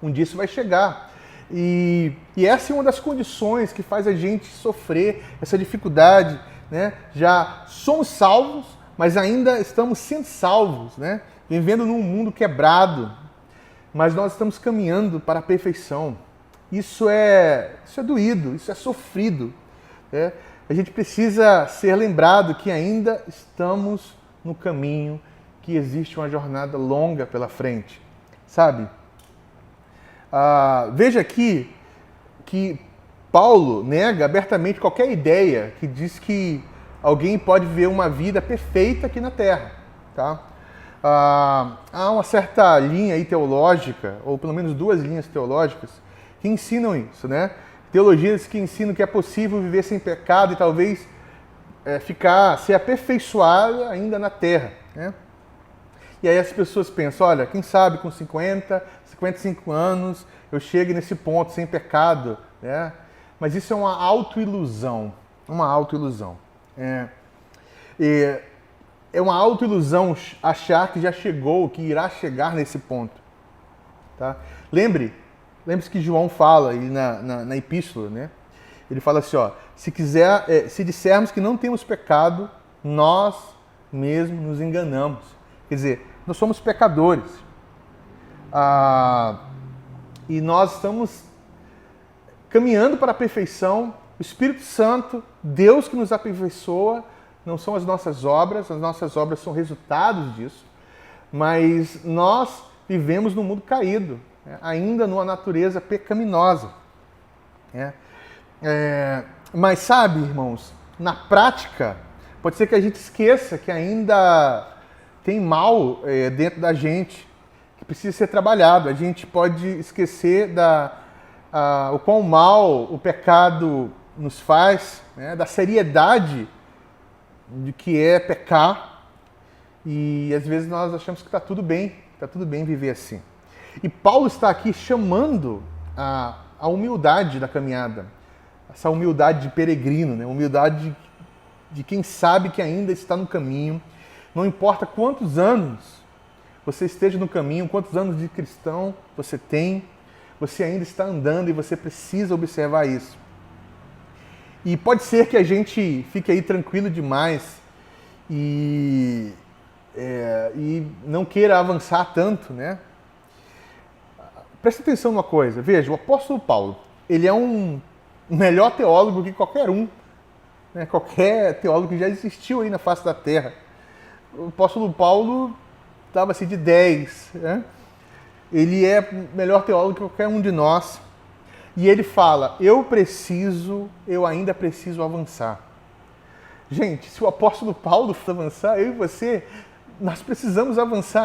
Um dia isso vai chegar. E essa é uma das condições que faz a gente sofrer essa dificuldade. Né? Já somos salvos, mas ainda estamos sendo salvos, né? Vivendo num mundo quebrado. Mas nós estamos caminhando para a perfeição. Isso é doído, isso é sofrido. Né? A gente precisa ser lembrado que ainda estamos no caminho, que existe uma jornada longa pela frente, sabe? Veja aqui que Paulo nega abertamente qualquer ideia que diz que alguém pode viver uma vida perfeita aqui na Terra, tá? Há uma certa linha aí teológica, ou pelo menos duas linhas teológicas, que ensinam isso, né? Teologias que ensinam que é possível viver sem pecado e talvez ser aperfeiçoado ainda na terra. Né? E aí as pessoas pensam, olha, quem sabe com 55 anos eu chego nesse ponto sem pecado. Né? Mas isso é uma autoilusão. Uma autoilusão. É uma autoilusão achar que já chegou, que irá chegar nesse ponto. Tá? Lembre-se que João fala aí na epístola, né? Ele fala assim, ó, se dissermos que não temos pecado, nós mesmos nos enganamos. Quer dizer, nós somos pecadores. E nós estamos caminhando para a perfeição. O Espírito Santo, Deus que nos aperfeiçoa, não são as nossas obras são resultados disso. Mas nós vivemos num mundo caído. Ainda numa natureza pecaminosa. Mas sabe, irmãos, na prática, pode ser que a gente esqueça que ainda tem mal dentro da gente, que precisa ser trabalhado. A gente pode esquecer o quão mal o pecado nos faz, né, da seriedade de que é pecar, e às vezes nós achamos que está tudo bem viver assim. E Paulo está aqui chamando a humildade da caminhada, essa humildade de peregrino, né? Humildade de quem sabe que ainda está no caminho. Não importa quantos anos você esteja no caminho, quantos anos de cristão você tem, você ainda está andando e você precisa observar isso. E pode ser que a gente fique aí tranquilo demais e não queira avançar tanto, né? Presta atenção numa coisa, veja, o apóstolo Paulo, ele é um melhor teólogo que qualquer um, né? Qualquer teólogo que já existiu aí na face da terra. O apóstolo Paulo dava-se de 10. Né? Ele é o melhor teólogo que qualquer um de nós. E ele fala, eu ainda preciso avançar. Gente, se o apóstolo Paulo for avançar, eu e você, nós precisamos avançar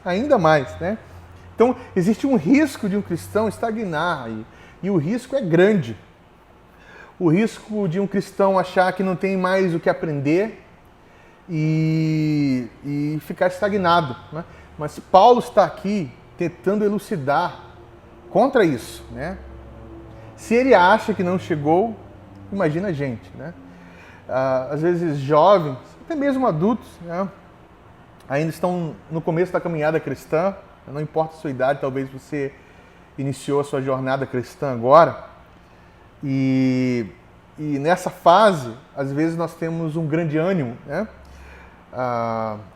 ainda mais, né? Então, existe um risco de um cristão estagnar, e o risco é grande. O risco de um cristão achar que não tem mais o que aprender e ficar estagnado, né? Mas Paulo está aqui tentando elucidar contra isso, né? Se ele acha que não chegou, imagina a gente, né? Às vezes jovens, até mesmo adultos, né? Ainda estão no começo da caminhada cristã, não importa a sua idade, talvez você iniciou a sua jornada cristã agora, e nessa fase, às vezes nós temos um grande ânimo, né?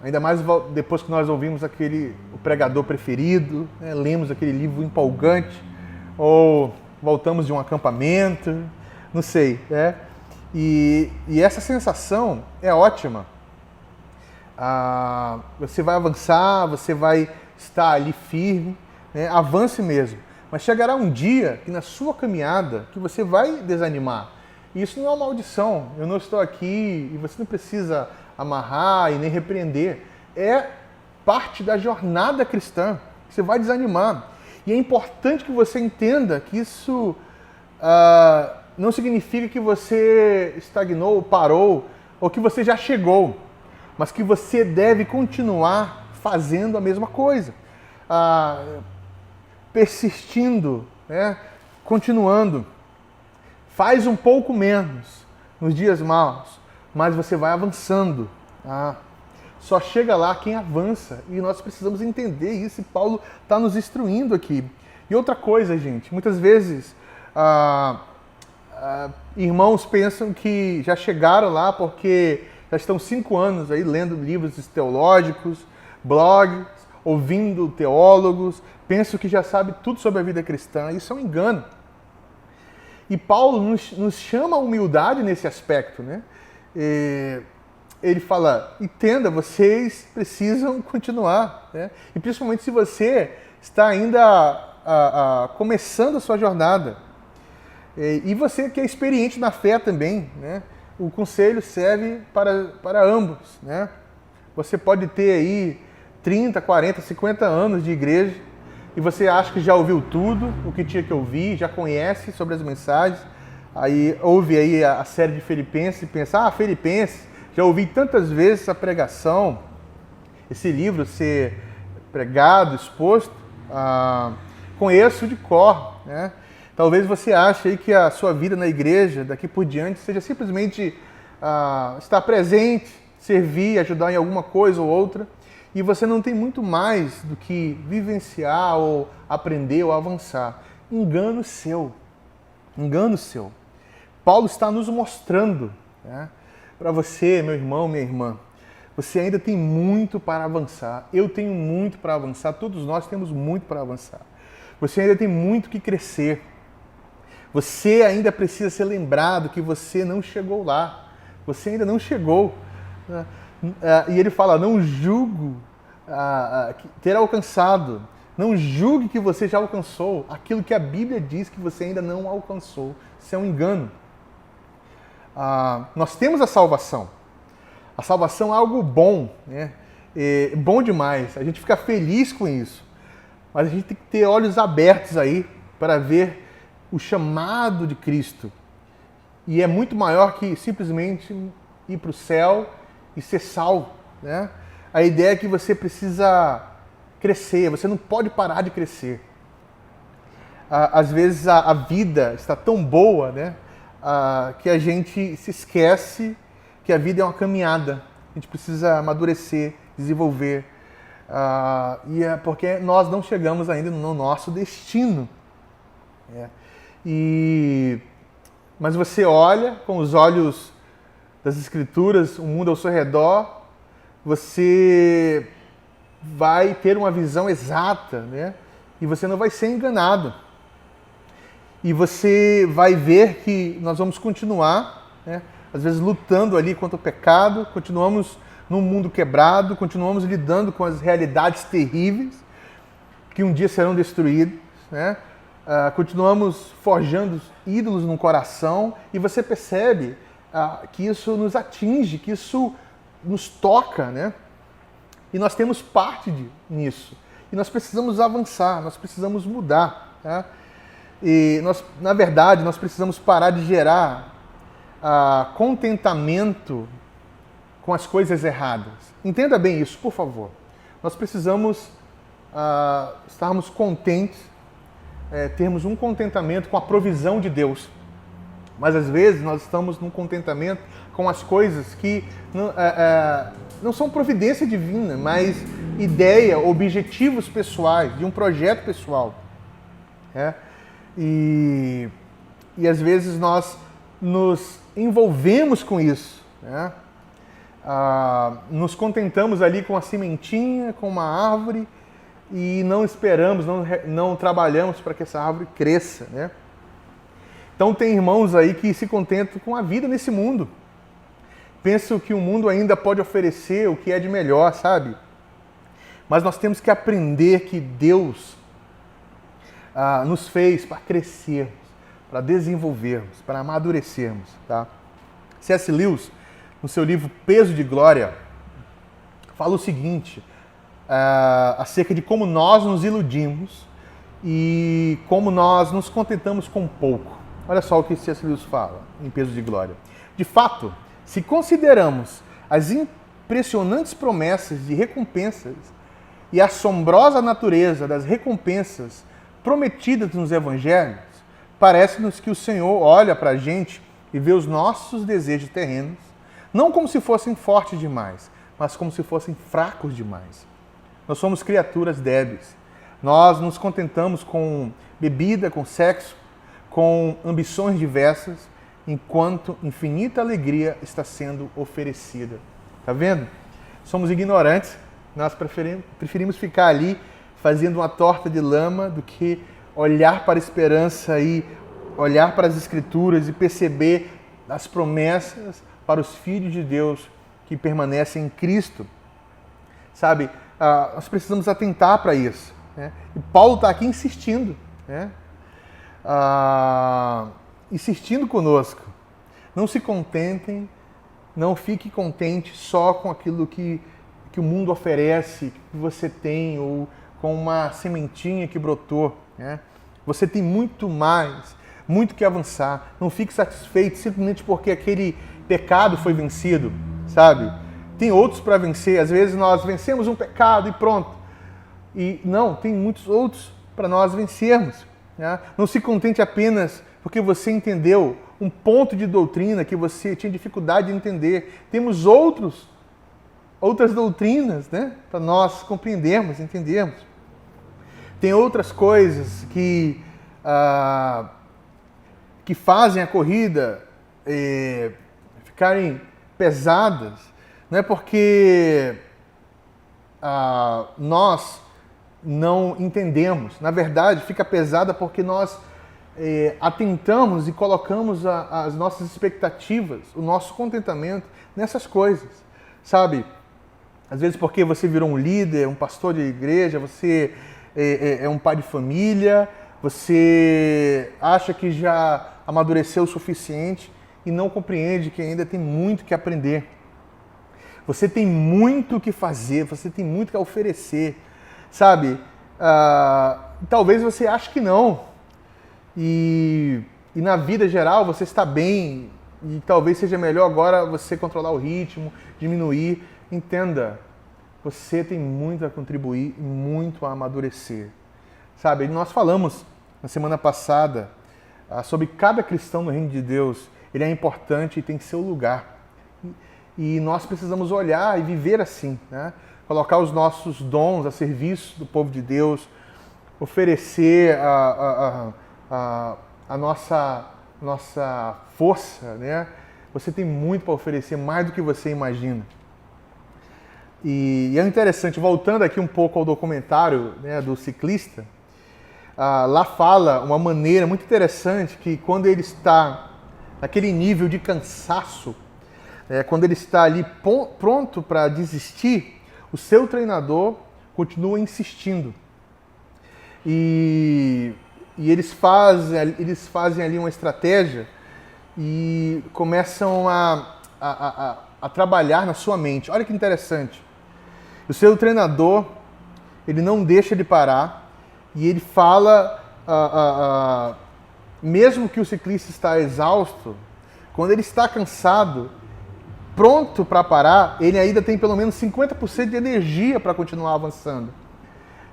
Ainda mais depois que nós ouvimos o pregador preferido, né? Lemos aquele livro empolgante, ou voltamos de um acampamento, não sei, né? E essa sensação é ótima. Você vai avançar, você vai estar ali firme, né? Avance mesmo. Mas chegará um dia que na sua caminhada que você vai desanimar. E isso não é uma maldição. Eu não estou aqui e você não precisa amarrar e nem repreender. É parte da jornada cristã. Você vai desanimar. E é importante que você entenda que isso não significa que você estagnou, parou, ou que você já chegou, mas que você deve continuar fazendo a mesma coisa, persistindo, né? Continuando. Faz um pouco menos nos dias maus, mas você vai avançando. Só chega lá quem avança, e nós precisamos entender isso, e Paulo está nos instruindo aqui. E outra coisa, gente, muitas vezes irmãos pensam que já chegaram lá porque já estão 5 anos aí lendo livros teológicos, blogs, ouvindo teólogos, pensam que já sabe tudo sobre a vida cristã. Isso é um engano. E Paulo nos chama a humildade nesse aspecto, né? Ele fala, entenda, vocês precisam continuar, né? E principalmente se você está ainda começando a sua jornada. E você que é experiente na fé também, né? O conselho serve para ambos, né? Você pode ter aí 30, 40, 50 anos de igreja e você acha que já ouviu tudo o que tinha que ouvir, já conhece sobre as mensagens, aí ouve aí a série de Filipenses e pensa, Filipenses, já ouvi tantas vezes essa pregação, esse livro ser pregado, exposto, conheço de cor, né? Talvez você ache aí que a sua vida na igreja, daqui por diante, seja simplesmente estar presente, servir, ajudar em alguma coisa ou outra, e você não tem muito mais do que vivenciar ou aprender ou avançar. Engano seu. Engano seu. Paulo está nos mostrando, né, para você, meu irmão, minha irmã, você ainda tem muito para avançar. Eu tenho muito para avançar. Todos nós temos muito para avançar. Você ainda tem muito que crescer. Você ainda precisa ser lembrado que você não chegou lá. Você ainda não chegou. E ele fala, não julgo ter alcançado. Não julgue que você já alcançou aquilo que a Bíblia diz que você ainda não alcançou. Isso é um engano. Nós temos a salvação. A salvação é algo bom, né? É bom demais. A gente fica feliz com isso. Mas a gente tem que ter olhos abertos aí para ver o chamado de Cristo. E é muito maior que simplesmente ir para o céu e ser salvo, né? A ideia é que você precisa crescer, você não pode parar de crescer. Às vezes a vida está tão boa, né? Que a gente se esquece que a vida é uma caminhada. A gente precisa amadurecer, desenvolver. E é porque nós não chegamos ainda no nosso destino. Mas você olha com os olhos das Escrituras, o mundo ao seu redor, você vai ter uma visão exata, né? E você não vai ser enganado. E você vai ver que nós vamos continuar, né, às vezes lutando ali contra o pecado, continuamos num mundo quebrado, continuamos lidando com as realidades terríveis que um dia serão destruídas, né? Continuamos forjando ídolos no coração e você percebe que isso nos atinge, que isso nos toca, né? E nós temos parte nisso. E nós precisamos avançar, nós precisamos mudar, tá? E na verdade, nós precisamos parar de gerar contentamento com as coisas erradas. Entenda bem isso, por favor. Nós precisamos estarmos contentes, termos um contentamento com a provisão de Deus. Mas às vezes nós estamos num contentamento com as coisas que não são providência divina, mas ideia, objetivos pessoais, de um projeto pessoal. E às vezes nós nos envolvemos com isso, né? Nos contentamos ali com a sementinha, com uma árvore e não esperamos, não trabalhamos para que essa árvore cresça, né? Então tem irmãos aí que se contentam com a vida nesse mundo. Pensam que o mundo ainda pode oferecer o que é de melhor, sabe? Mas nós temos que aprender que Deus nos fez para crescermos, para desenvolvermos, para amadurecermos, tá? C.S. Lewis, no seu livro Peso de Glória, fala o seguinte acerca de como nós nos iludimos e como nós nos contentamos com pouco. Olha só o que C.S. Lewis fala em Peso de Glória. De fato, se consideramos as impressionantes promessas de recompensas e a assombrosa natureza das recompensas prometidas nos evangelhos, parece-nos que o Senhor olha para a gente e vê os nossos desejos terrenos, não como se fossem fortes demais, mas como se fossem fracos demais. Nós somos criaturas débeis. Nós nos contentamos com bebida, com sexo, com ambições diversas, enquanto infinita alegria está sendo oferecida. Tá vendo? Somos ignorantes, nós preferimos ficar ali fazendo uma torta de lama do que olhar para a esperança e olhar para as Escrituras e perceber as promessas para os filhos de Deus que permanecem em Cristo. Sabe, nós precisamos atentar para isso, né? E Paulo está aqui insistindo, né? Insistindo conosco. Não se contentem, não fique contente só com aquilo que o mundo oferece, que você tem, ou com uma sementinha que brotou, né? Você tem muito mais, muito que avançar. Não fique satisfeito simplesmente porque aquele pecado foi vencido, sabe? Tem outros para vencer. Às vezes nós vencemos um pecado e pronto. E não, tem muitos outros para nós vencermos, né? Não se contente apenas porque você entendeu um ponto de doutrina que você tinha dificuldade de entender. Temos outras doutrinas, né, para nós compreendermos, entendermos. Tem outras coisas que fazem a corrida ficarem pesadas. Não é porque nós não entendemos. Na verdade, fica pesada porque nós atentamos e colocamos as nossas expectativas, o nosso contentamento nessas coisas, sabe? Às vezes porque você virou um líder, um pastor de igreja, você é um pai de família, você acha que já amadureceu o suficiente e não compreende que ainda tem muito que aprender. Você tem muito que fazer, você tem muito que oferecer, sabe? Talvez você ache que não. E na vida geral você está bem e talvez seja melhor agora você controlar o ritmo, diminuir. Entenda, você tem muito a contribuir e muito a amadurecer. Sabe, nós falamos na semana passada sobre cada cristão no reino de Deus. Ele é importante e tem seu lugar. E nós precisamos olhar e viver assim, né? Colocar os nossos dons a serviço do povo de Deus, oferecer a nossa força, né? Você tem muito para oferecer, mais do que você imagina. E é interessante, voltando aqui um pouco ao documentário, né, do ciclista, lá fala uma maneira muito interessante que quando ele está naquele nível de cansaço, quando ele está ali pronto para desistir, o seu treinador continua insistindo. E eles fazem ali uma estratégia e começam a trabalhar na sua mente. Olha que interessante. O seu treinador, ele não deixa de parar e ele fala, mesmo que o ciclista está exausto, quando ele está cansado, pronto para parar, ele ainda tem pelo menos 50% de energia para continuar avançando.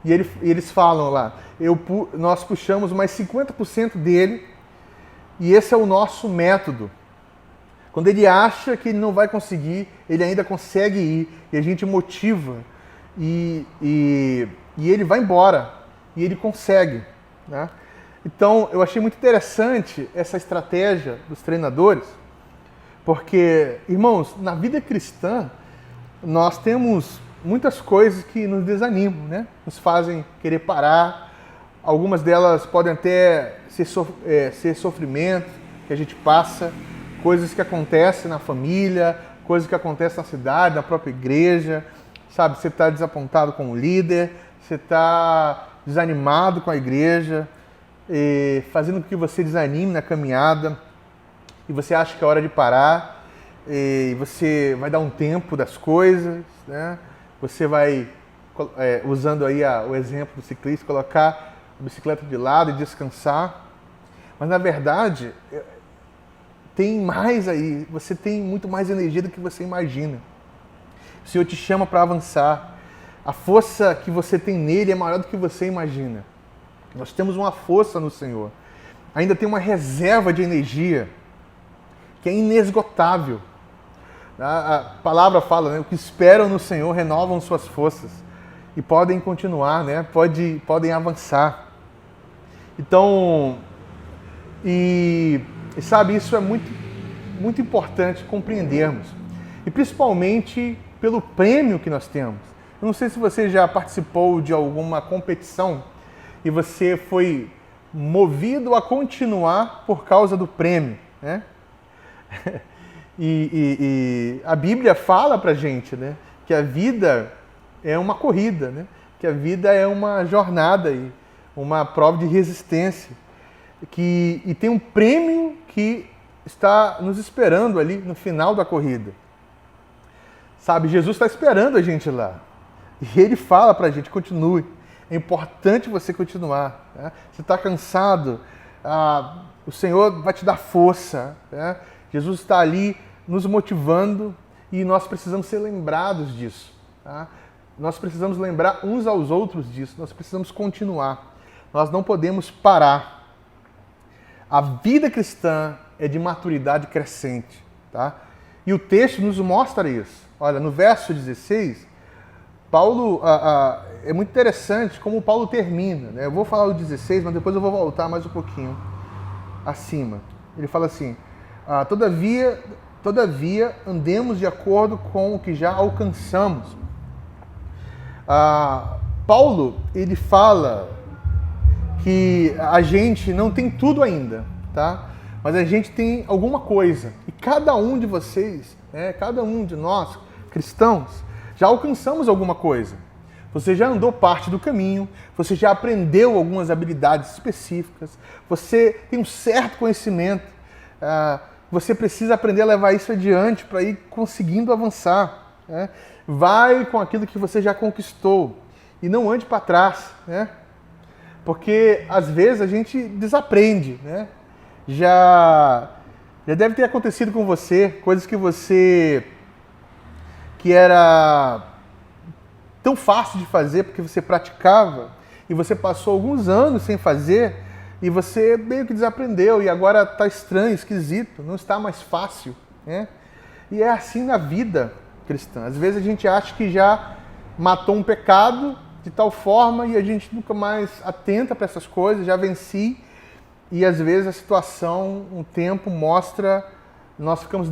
E eles falam lá, nós puxamos mais 50% dele e esse é o nosso método. Quando ele acha que ele não vai conseguir, ele ainda consegue ir e a gente motiva e ele vai embora e ele consegue, né? Então, eu achei muito interessante essa estratégia dos treinadores, porque, irmãos, na vida cristã, nós temos muitas coisas que nos desanimam, né? Nos fazem querer parar. Algumas delas podem até ser sofrimento que a gente passa, coisas que acontecem na família, coisas que acontecem na cidade, na própria igreja, sabe? Você está desapontado com o líder, você está desanimado com a igreja, fazendo com que você desanime na caminhada, e você acha que é hora de parar, e você vai dar um tempo das coisas, né? Você vai, usando aí o exemplo do ciclista, colocar a bicicleta de lado e descansar. Mas, na verdade, tem mais aí, você tem muito mais energia do que você imagina. O Senhor te chama para avançar. A força que você tem nele é maior do que você imagina. Nós temos uma força no Senhor. Ainda tem uma reserva de energia que é inesgotável. A palavra fala, né? O que esperam no Senhor renovam suas forças e podem continuar, né? Podem avançar. Então, e sabe, isso é muito, muito importante compreendermos. E principalmente pelo prêmio que nós temos. Eu não sei se você já participou de alguma competição e você foi movido a continuar por causa do prêmio, né? E a Bíblia fala pra gente, né, que a vida é uma corrida, né? Que a vida é uma jornada e uma prova de resistência. E tem um prêmio que está nos esperando ali no final da corrida. Sabe, Jesus está esperando a gente lá. E ele fala pra gente, continue. É importante você continuar, né? Você está cansado, o Senhor vai te dar força, né? Jesus está ali nos motivando e nós precisamos ser lembrados disso, tá? Nós precisamos lembrar uns aos outros disso, nós precisamos continuar. Nós não podemos parar. A vida cristã é de maturidade crescente, tá? E o texto nos mostra isso. Olha, no verso 16, Paulo, é muito interessante como Paulo termina, né? Eu vou falar o 16, mas depois eu vou voltar mais um pouquinho acima. Ele fala assim, todavia andemos de acordo com o que já alcançamos. Paulo, ele fala que a gente não tem tudo ainda, tá? Mas a gente tem alguma coisa. E cada um de vocês, né, cada um de nós, cristãos, já alcançamos alguma coisa. Você já andou parte do caminho, você já aprendeu algumas habilidades específicas, você tem um certo conhecimento, você precisa aprender a levar isso adiante para ir conseguindo avançar, né? Vai com aquilo que você já conquistou e não ande para trás, né? Porque às vezes a gente desaprende, né? Já deve ter acontecido com você, coisas que era tão fácil de fazer porque você praticava e você passou alguns anos sem fazer e você meio que desaprendeu e agora está estranho, esquisito, não está mais fácil, né? E é assim na vida cristã. Às vezes a gente acha que já matou um pecado de tal forma e a gente nunca mais atenta para essas coisas, já venci. E às vezes a situação, um tempo mostra, nós ficamos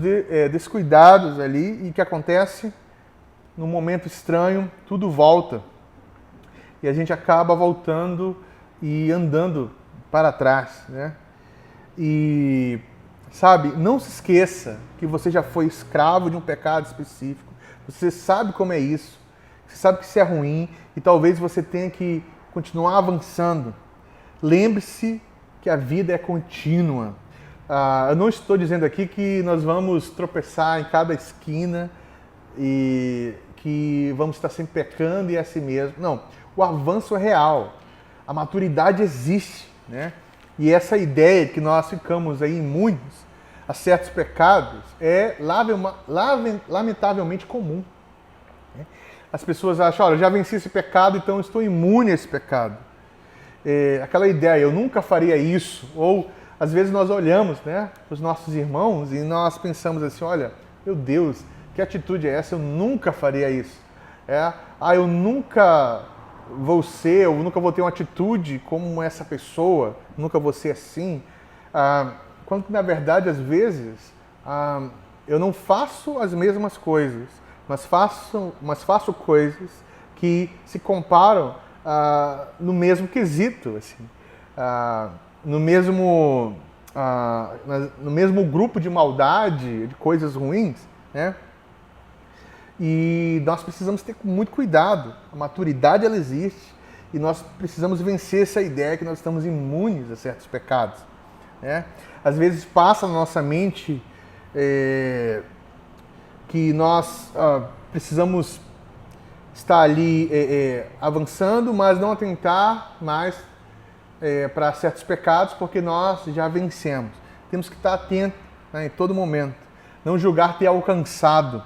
descuidados ali e o que acontece? Num momento estranho, tudo volta. E a gente acaba voltando e andando para trás, né? E Sabe, não se esqueça que você já foi escravo de um pecado específico. Você sabe como é isso. Você sabe que isso é ruim e talvez você tenha que continuar avançando. Lembre-se que a vida é contínua. Eu não estou dizendo aqui que nós vamos tropeçar em cada esquina e que vamos estar sempre pecando e é assim mesmo. Não, o avanço é real. A maturidade existe, né? E essa ideia de que nós ficamos aí imunes a certos pecados é lamentavelmente comum. As pessoas acham, olha, eu já venci esse pecado, então eu estou imune a esse pecado. Aquela ideia, eu nunca faria isso. Ou, às vezes, nós olhamos, né, os nossos irmãos e nós pensamos assim, olha, meu Deus, que atitude é essa? Eu nunca faria isso. Eu nunca vou ter uma atitude como essa pessoa, nunca vou ser assim. Quando, na verdade, às vezes, eu não faço as mesmas coisas, mas faço coisas que se comparam no mesmo quesito, assim, no mesmo grupo de maldade, de coisas ruins, né? E nós precisamos ter muito cuidado. A maturidade, ela existe e nós precisamos vencer essa ideia que nós estamos imunes a certos pecados, né? Às vezes passa na nossa mente que nós precisamos estar ali avançando, mas não atentar mais para certos pecados, porque nós já vencemos. Temos que estar atentos, né, em todo momento. Não julgar ter alcançado.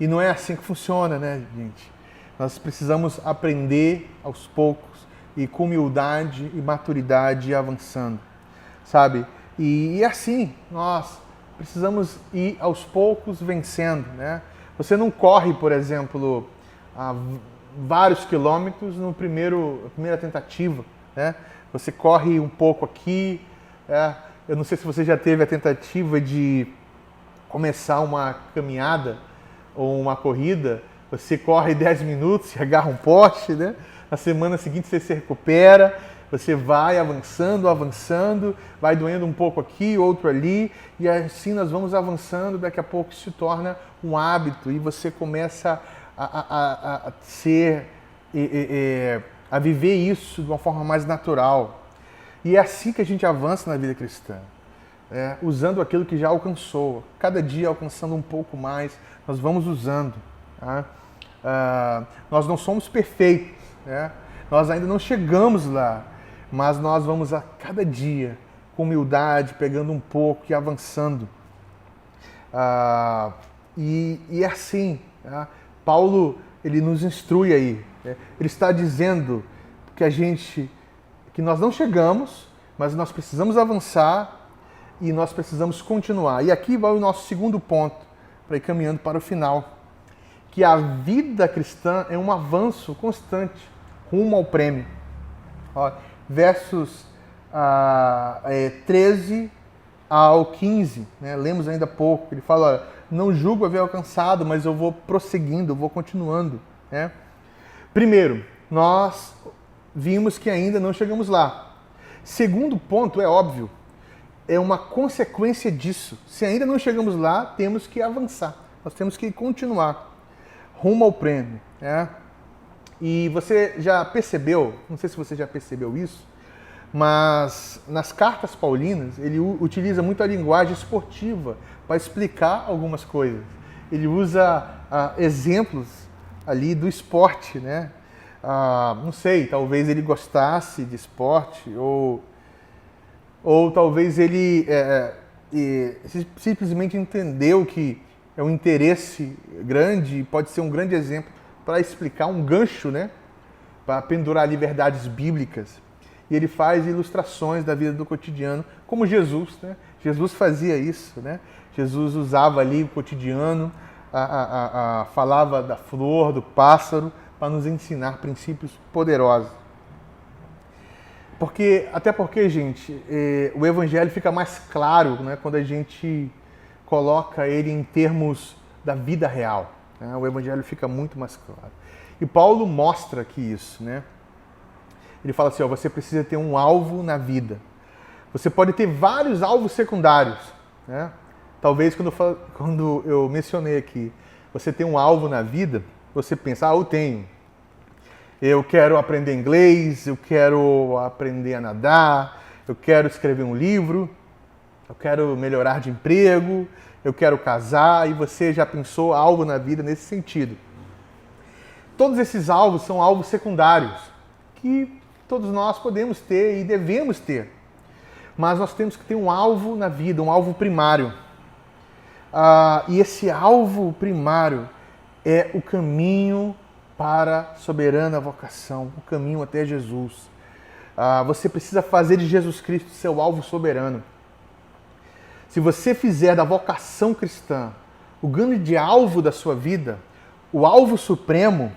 E não é assim que funciona, né, gente? Nós precisamos aprender aos poucos e com humildade e maturidade ir avançando, sabe? E assim, nós precisamos ir aos poucos vencendo, né? Você não corre, por exemplo, vários quilômetros na primeira tentativa, né? Você corre um pouco aqui. Eu não sei se você já teve a tentativa de começar uma caminhada ou uma corrida. Você corre 10 minutos e agarra um poste, né? Na semana seguinte você se recupera, você vai avançando, vai doendo um pouco aqui, outro ali, e assim nós vamos avançando, daqui a pouco isso se torna um hábito e você começa a viver isso de uma forma mais natural. E é assim que a gente avança na vida cristã, usando aquilo que já alcançou, cada dia alcançando um pouco mais, nós vamos usando. Tá? Nós não somos perfeitos, né? Nós ainda não chegamos lá, mas nós vamos a cada dia com humildade, pegando um pouco e avançando. E é assim, tá? Paulo, ele nos instrui aí, né? Ele está dizendo que nós não chegamos, mas nós precisamos avançar e nós precisamos continuar. E aqui vai o nosso segundo ponto, para ir caminhando para o final, que a vida cristã é um avanço constante rumo ao prêmio. Versos 13 ao 15, né? Lemos ainda há pouco, ele fala, olha, não julgo haver alcançado, mas eu vou prosseguindo, eu vou continuando, né? Primeiro, nós vimos que ainda não chegamos lá. Segundo ponto, é óbvio, é uma consequência disso. Se ainda não chegamos lá, temos que avançar, nós temos que continuar rumo ao prêmio, né? E você já percebeu, não sei se você já percebeu isso, mas nas cartas paulinas ele utiliza muito a linguagem esportiva para explicar algumas coisas. Ele usa exemplos ali do esporte, né? Não sei, talvez ele gostasse de esporte ou talvez ele simplesmente entendeu que é um interesse grande e pode ser um grande exemplo para explicar um gancho, né? Para pendurar ali verdades bíblicas. E ele faz ilustrações da vida do cotidiano, como Jesus, né? Jesus fazia isso, né? Jesus usava ali o cotidiano, falava da flor, do pássaro, para nos ensinar princípios poderosos. Até porque, gente, o evangelho fica mais claro, né, quando a gente coloca ele em termos da vida real. Né? O evangelho fica muito mais claro. E Paulo mostra aqui isso, né? Ele fala assim, você precisa ter um alvo na vida. Você pode ter vários alvos secundários, né? Talvez quando eu mencionei aqui, você tem um alvo na vida, você pensa, eu tenho. Eu quero aprender inglês, eu quero aprender a nadar, eu quero escrever um livro, eu quero melhorar de emprego, eu quero casar, e você já pensou algo na vida nesse sentido. Todos esses alvos são alvos secundários, que todos nós podemos ter e devemos ter. Mas nós temos que ter um alvo na vida, um alvo primário. E esse alvo primário é o caminho para a soberana vocação, o caminho até Jesus. Você precisa fazer de Jesus Cristo seu alvo soberano. Se você fizer da vocação cristã o grande alvo da sua vida, o alvo supremo,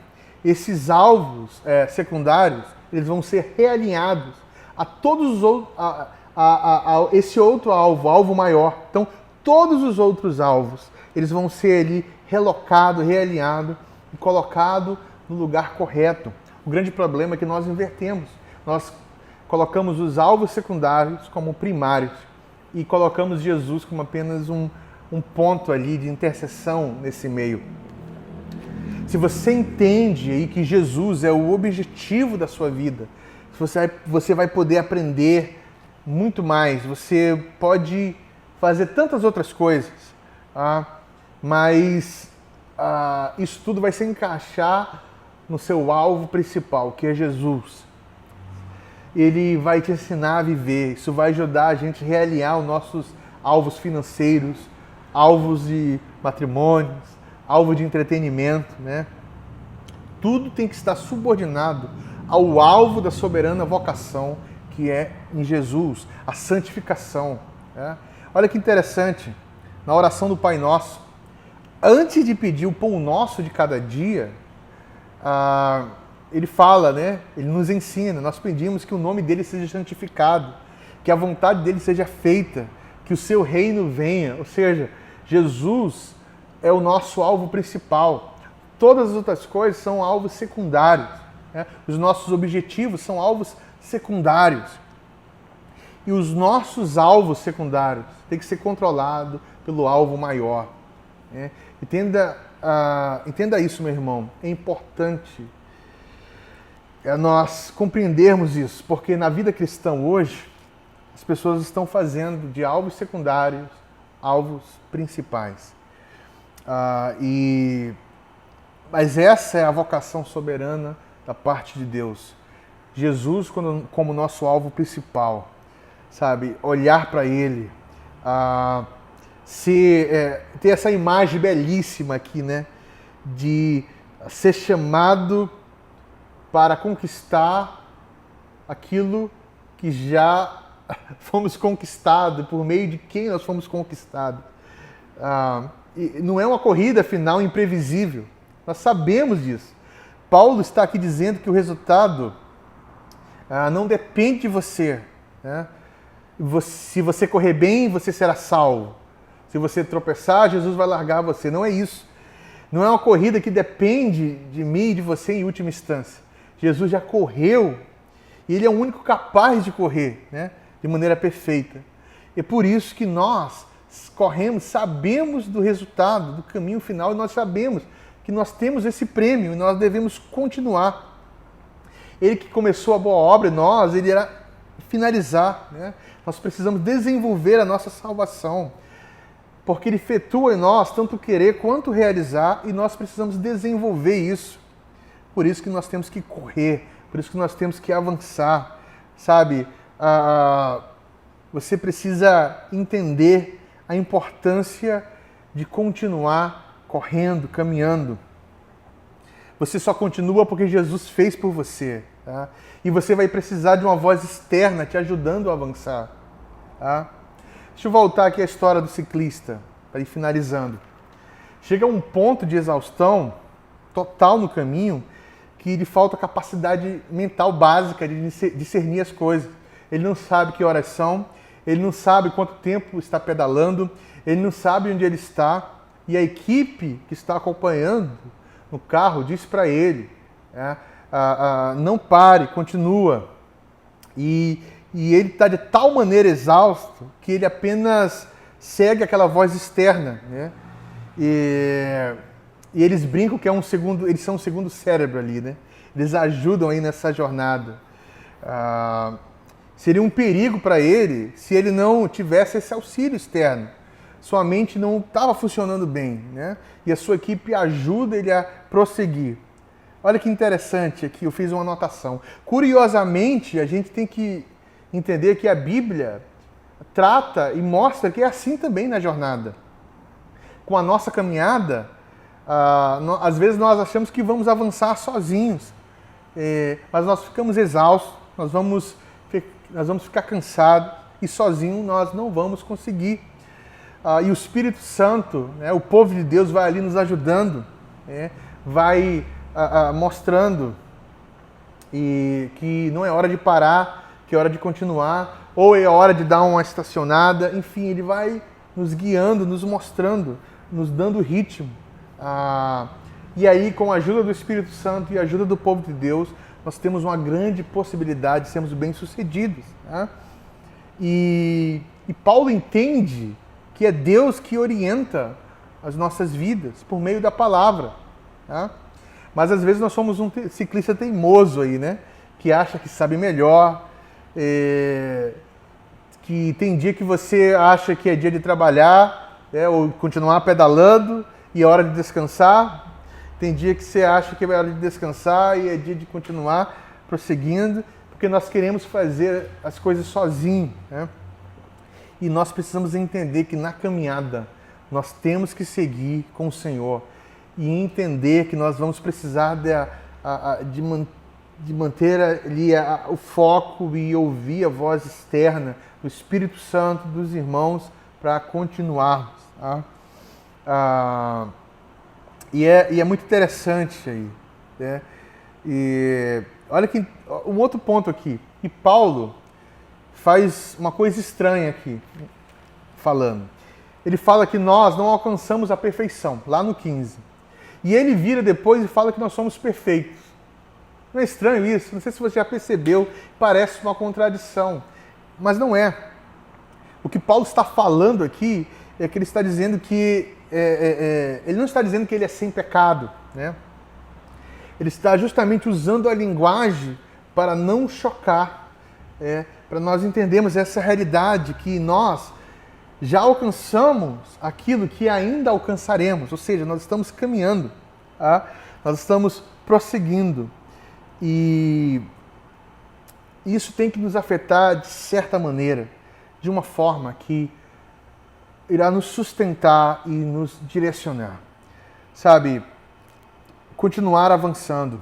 esses alvos secundários, eles vão ser realinhados a todos os outros, a esse outro alvo maior. Então, todos os outros alvos, eles vão ser ali relocados, realinhados e colocados no lugar correto. O grande problema é que nós invertemos. Nós colocamos os alvos secundários como primários e colocamos Jesus como apenas um ponto ali de interseção nesse meio. Se você entende aí que Jesus é o objetivo da sua vida, você vai poder aprender muito mais, você pode fazer tantas outras coisas, mas isso tudo vai se encaixar no seu alvo principal, que é Jesus. Ele vai te ensinar a viver, isso vai ajudar a gente a realinhar os nossos alvos financeiros, alvos de matrimônios, alvo de entretenimento, né? Tudo tem que estar subordinado ao alvo da soberana vocação, que é em Jesus, a santificação, né? Olha que interessante, na oração do Pai Nosso, antes de pedir o pão nosso de cada dia, ele fala, né? Ele nos ensina, nós pedimos que o nome dele seja santificado, que a vontade dele seja feita, que o seu reino venha, ou seja, Jesus é o nosso alvo principal. Todas as outras coisas são alvos secundários, né? Os nossos objetivos são alvos secundários. E os nossos alvos secundários têm que ser controlados pelo alvo maior, né? Entenda isso, meu irmão. É importante nós compreendermos isso, porque na vida cristã hoje, as pessoas estão fazendo de alvos secundários alvos principais. Mas essa é a vocação soberana da parte de Deus. Jesus como nosso alvo principal, sabe? Olhar para Ele, ter essa imagem belíssima aqui, né? De ser chamado para conquistar aquilo que já fomos conquistados, por meio de quem nós fomos conquistados. E não é uma corrida final imprevisível. Nós sabemos disso. Paulo está aqui dizendo que o resultado não depende de você, né? Se você correr bem, você será salvo. Se você tropeçar, Jesus vai largar você. Não é isso. Não é uma corrida que depende de mim e de você em última instância. Jesus já correu e Ele é o único capaz de correr, né? De maneira perfeita. É por isso que nós corremos, sabemos do resultado, do caminho final, e nós sabemos que nós temos esse prêmio e nós devemos continuar. Ele que começou a boa obra em nós, Ele irá finalizar, né? Nós precisamos desenvolver a nossa salvação, porque Ele efetua em nós tanto querer quanto realizar, e nós precisamos desenvolver isso. Por isso que nós temos que correr, por isso que nós temos que avançar, sabe? Você precisa entender a importância de continuar correndo, caminhando. Você só continua porque Jesus fez por você, tá? E você vai precisar de uma voz externa te ajudando a avançar, tá? Deixa eu voltar aqui à história do ciclista, para ir finalizando. Chega a um ponto de exaustão total no caminho, que lhe falta capacidade mental básica de discernir as coisas. Ele não sabe que horas são, ele não sabe quanto tempo está pedalando, ele não sabe onde ele está, e a equipe que está acompanhando no carro diz para ele, não pare, continua. E e ele está de tal maneira exausto que ele apenas segue aquela voz externa, né? E eles brincam que eles são um segundo cérebro ali, né? Eles ajudam aí nessa jornada. Seria um perigo para ele se ele não tivesse esse auxílio externo. Sua mente não estava funcionando bem, né? E a sua equipe ajuda ele a prosseguir. Olha que interessante aqui, eu fiz uma anotação. Curiosamente, a gente tem que entender que a Bíblia trata e mostra que é assim também na jornada. Com a nossa caminhada, às vezes nós achamos que vamos avançar sozinhos, mas nós ficamos exaustos, nós vamos ficar cansados e sozinhos nós não vamos conseguir. E o Espírito Santo, né, o povo de Deus vai ali nos ajudando, né, vai mostrando que não é hora de parar, que é hora de continuar, ou é hora de dar uma estacionada, enfim, ele vai nos guiando, nos mostrando, nos dando ritmo. E aí, com a ajuda do Espírito Santo e a ajuda do povo de Deus, nós temos uma grande possibilidade de sermos bem-sucedidos. Tá? E Paulo entende que é Deus que orienta as nossas vidas por meio da palavra. Tá? Mas às vezes nós somos um ciclista teimoso aí, né? Que acha que sabe melhor, que tem dia que você acha que é dia de trabalhar, ou continuar pedalando e é hora de descansar. Tem dia que você acha que é hora de descansar e é dia de continuar prosseguindo, porque nós queremos fazer as coisas sozinhos, né? E nós precisamos entender que na caminhada nós temos que seguir com o Senhor e entender que nós vamos precisar de manter ali o foco e ouvir a voz externa do Espírito Santo, dos irmãos, para continuarmos. Tá? E é muito interessante aí. Né? E olha que um outro ponto aqui. E Paulo faz uma coisa estranha aqui, falando. Ele fala que nós não alcançamos a perfeição, lá no 15. E ele vira depois e fala que nós somos perfeitos. Não é estranho isso? Não sei se você já percebeu, parece uma contradição, mas não é. O que Paulo está falando aqui é que ele está dizendo que ele não está dizendo que ele é sem pecado, né? Ele está justamente usando a linguagem para não chocar, para nós entendermos essa realidade que nós já alcançamos aquilo que ainda alcançaremos, ou seja, nós estamos caminhando, tá? Nós estamos prosseguindo. E isso tem que nos afetar de certa maneira, de uma forma que irá nos sustentar e nos direcionar. Sabe, continuar avançando.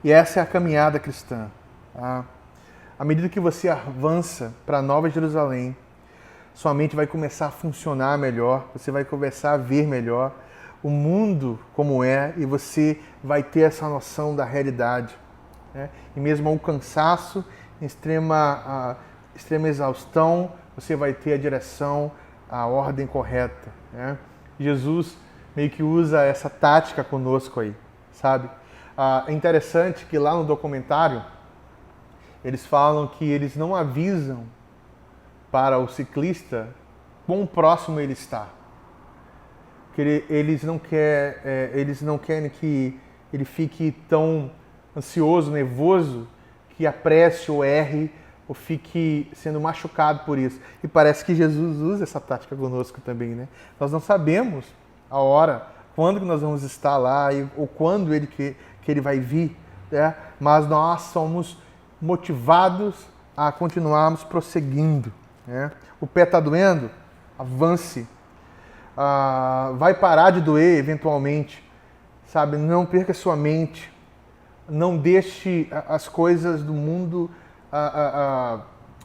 E essa é a caminhada cristã. Tá? À medida que você avança para a Nova Jerusalém, sua mente vai começar a funcionar melhor, você vai começar a ver melhor o mundo como é e você vai ter essa noção da realidade. Né? E mesmo ao cansaço, em extrema exaustão, você vai ter a direção, a ordem correta. Né? Jesus meio que usa essa tática conosco aí, sabe? É interessante que lá no documentário, eles falam que eles não avisam para o ciclista quão próximo ele está. Porque eles não querem que ele fique tão ansioso, nervoso, que apresse ou erre ou fique sendo machucado por isso. E parece que Jesus usa essa tática conosco também, né? Nós não sabemos a hora, quando que nós vamos estar lá ou quando que ele vai vir, né? Mas nós somos motivados a continuarmos prosseguindo. Né? O pé está doendo? Avance. Vai parar de doer eventualmente. Sabe? Não perca sua mente. Não deixe as coisas do mundo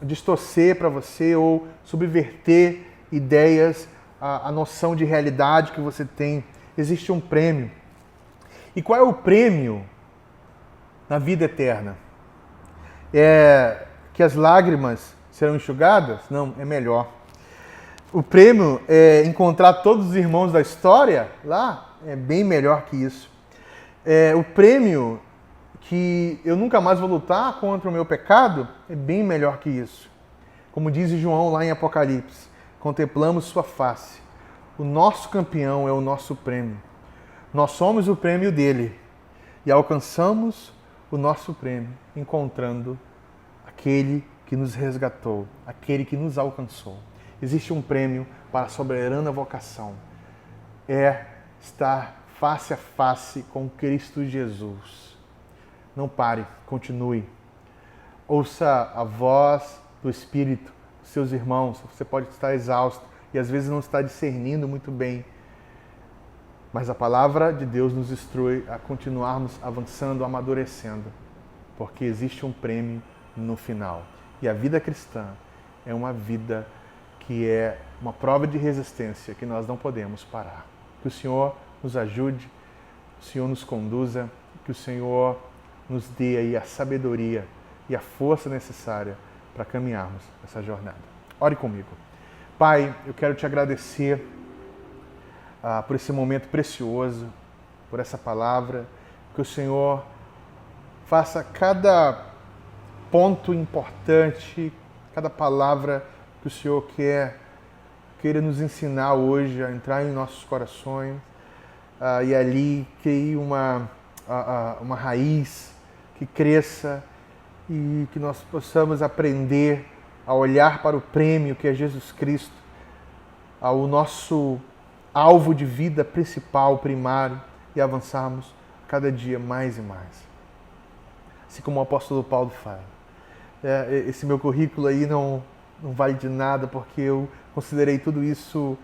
distorcer para você ou subverter ideias, a noção de realidade que você tem. Existe um prêmio. E qual é o prêmio na vida eterna? É que as lágrimas serão enxugadas? Não, é melhor. O prêmio é encontrar todos os irmãos da história lá? É bem melhor que isso. O prêmio que eu nunca mais vou lutar contra o meu pecado, é bem melhor que isso. Como diz João lá em Apocalipse, contemplamos sua face. O nosso campeão é o nosso prêmio. Nós somos o prêmio dele e alcançamos o nosso prêmio encontrando aquele que nos resgatou, aquele que nos alcançou. Existe um prêmio para a soberana vocação. É estar face a face com Cristo Jesus. Não pare, continue. Ouça a voz do Espírito, dos seus irmãos. Você pode estar exausto e às vezes não está discernindo muito bem. Mas a palavra de Deus nos instrui a continuarmos avançando, amadurecendo, porque existe um prêmio no final. E a vida cristã é uma vida que é uma prova de resistência que nós não podemos parar. Que o Senhor nos ajude, o Senhor nos conduza, que o Senhor nos dê aí a sabedoria e a força necessária para caminharmos essa jornada. Ore comigo. Pai, eu quero te agradecer por esse momento precioso, por essa palavra, que o Senhor faça cada ponto importante, cada palavra que o Senhor queira nos ensinar hoje a entrar em nossos corações e ali crie uma raiz que cresça e que nós possamos aprender a olhar para o prêmio que é Jesus Cristo, ao nosso alvo de vida principal, primário, e avançarmos cada dia mais e mais. Assim como o apóstolo Paulo fala. Esse meu currículo aí não vale de nada, porque eu considerei tudo isso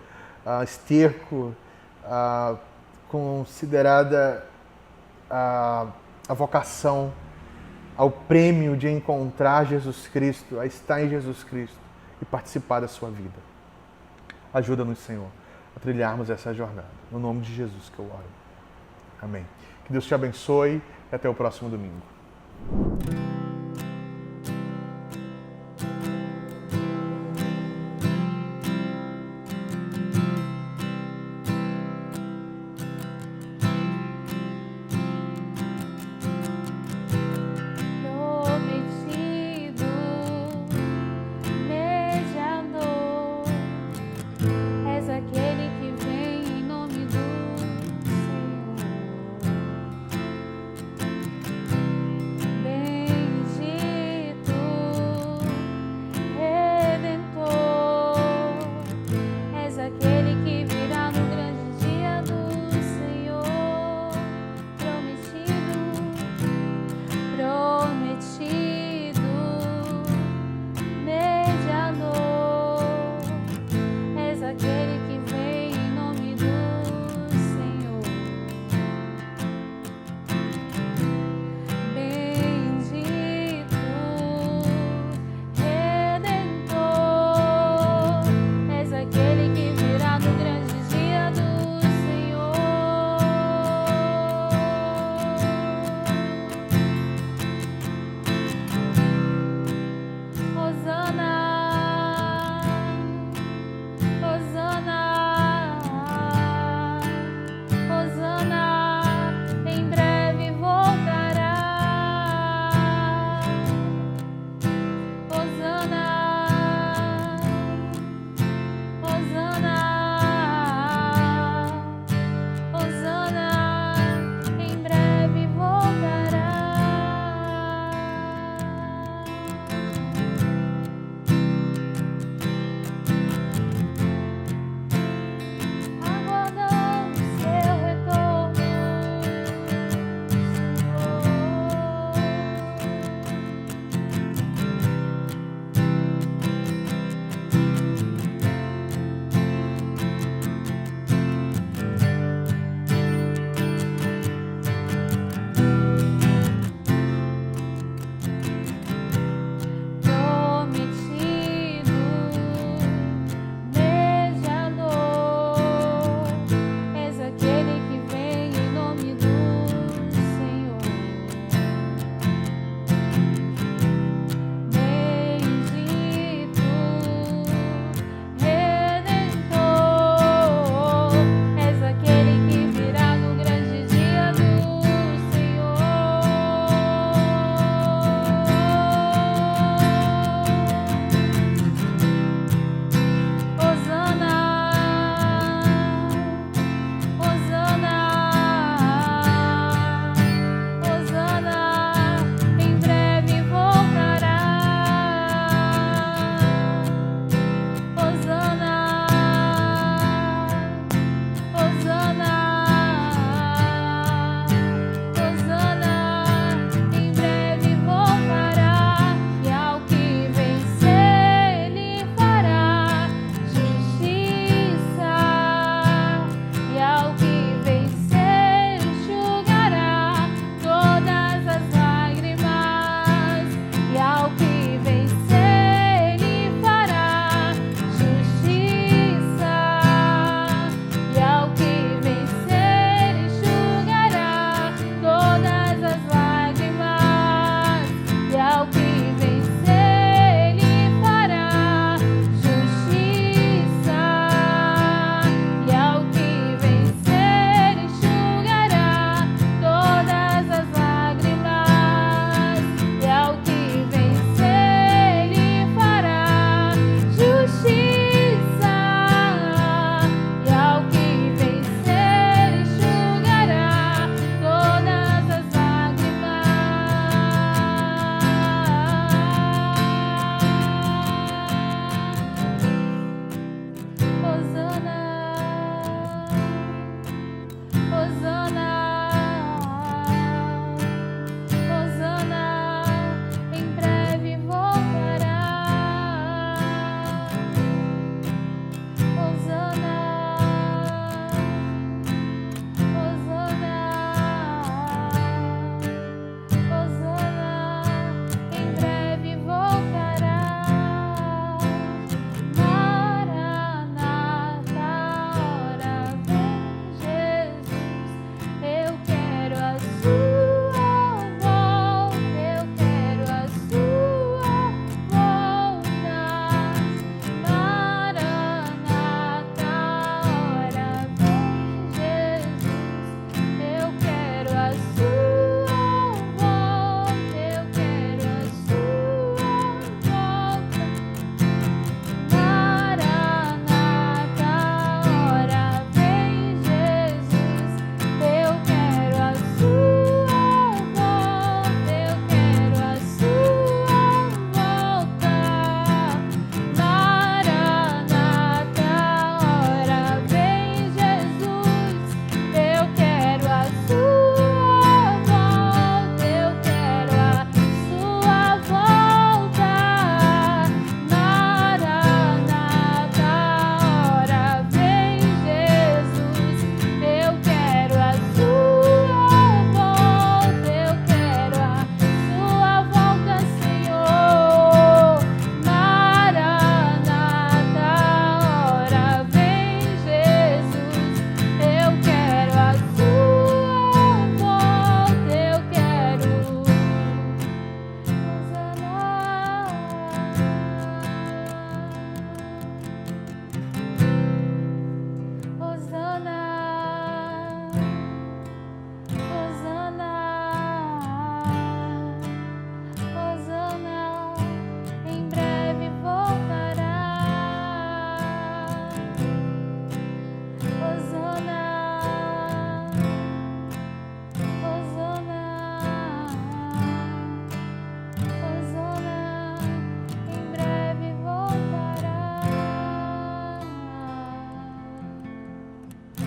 esterco, considerada a vocação ao prêmio de encontrar Jesus Cristo, a estar em Jesus Cristo e participar da sua vida. Ajuda-nos, Senhor, a trilharmos essa jornada. No nome de Jesus que eu oro. Amém. Que Deus te abençoe e até o próximo domingo.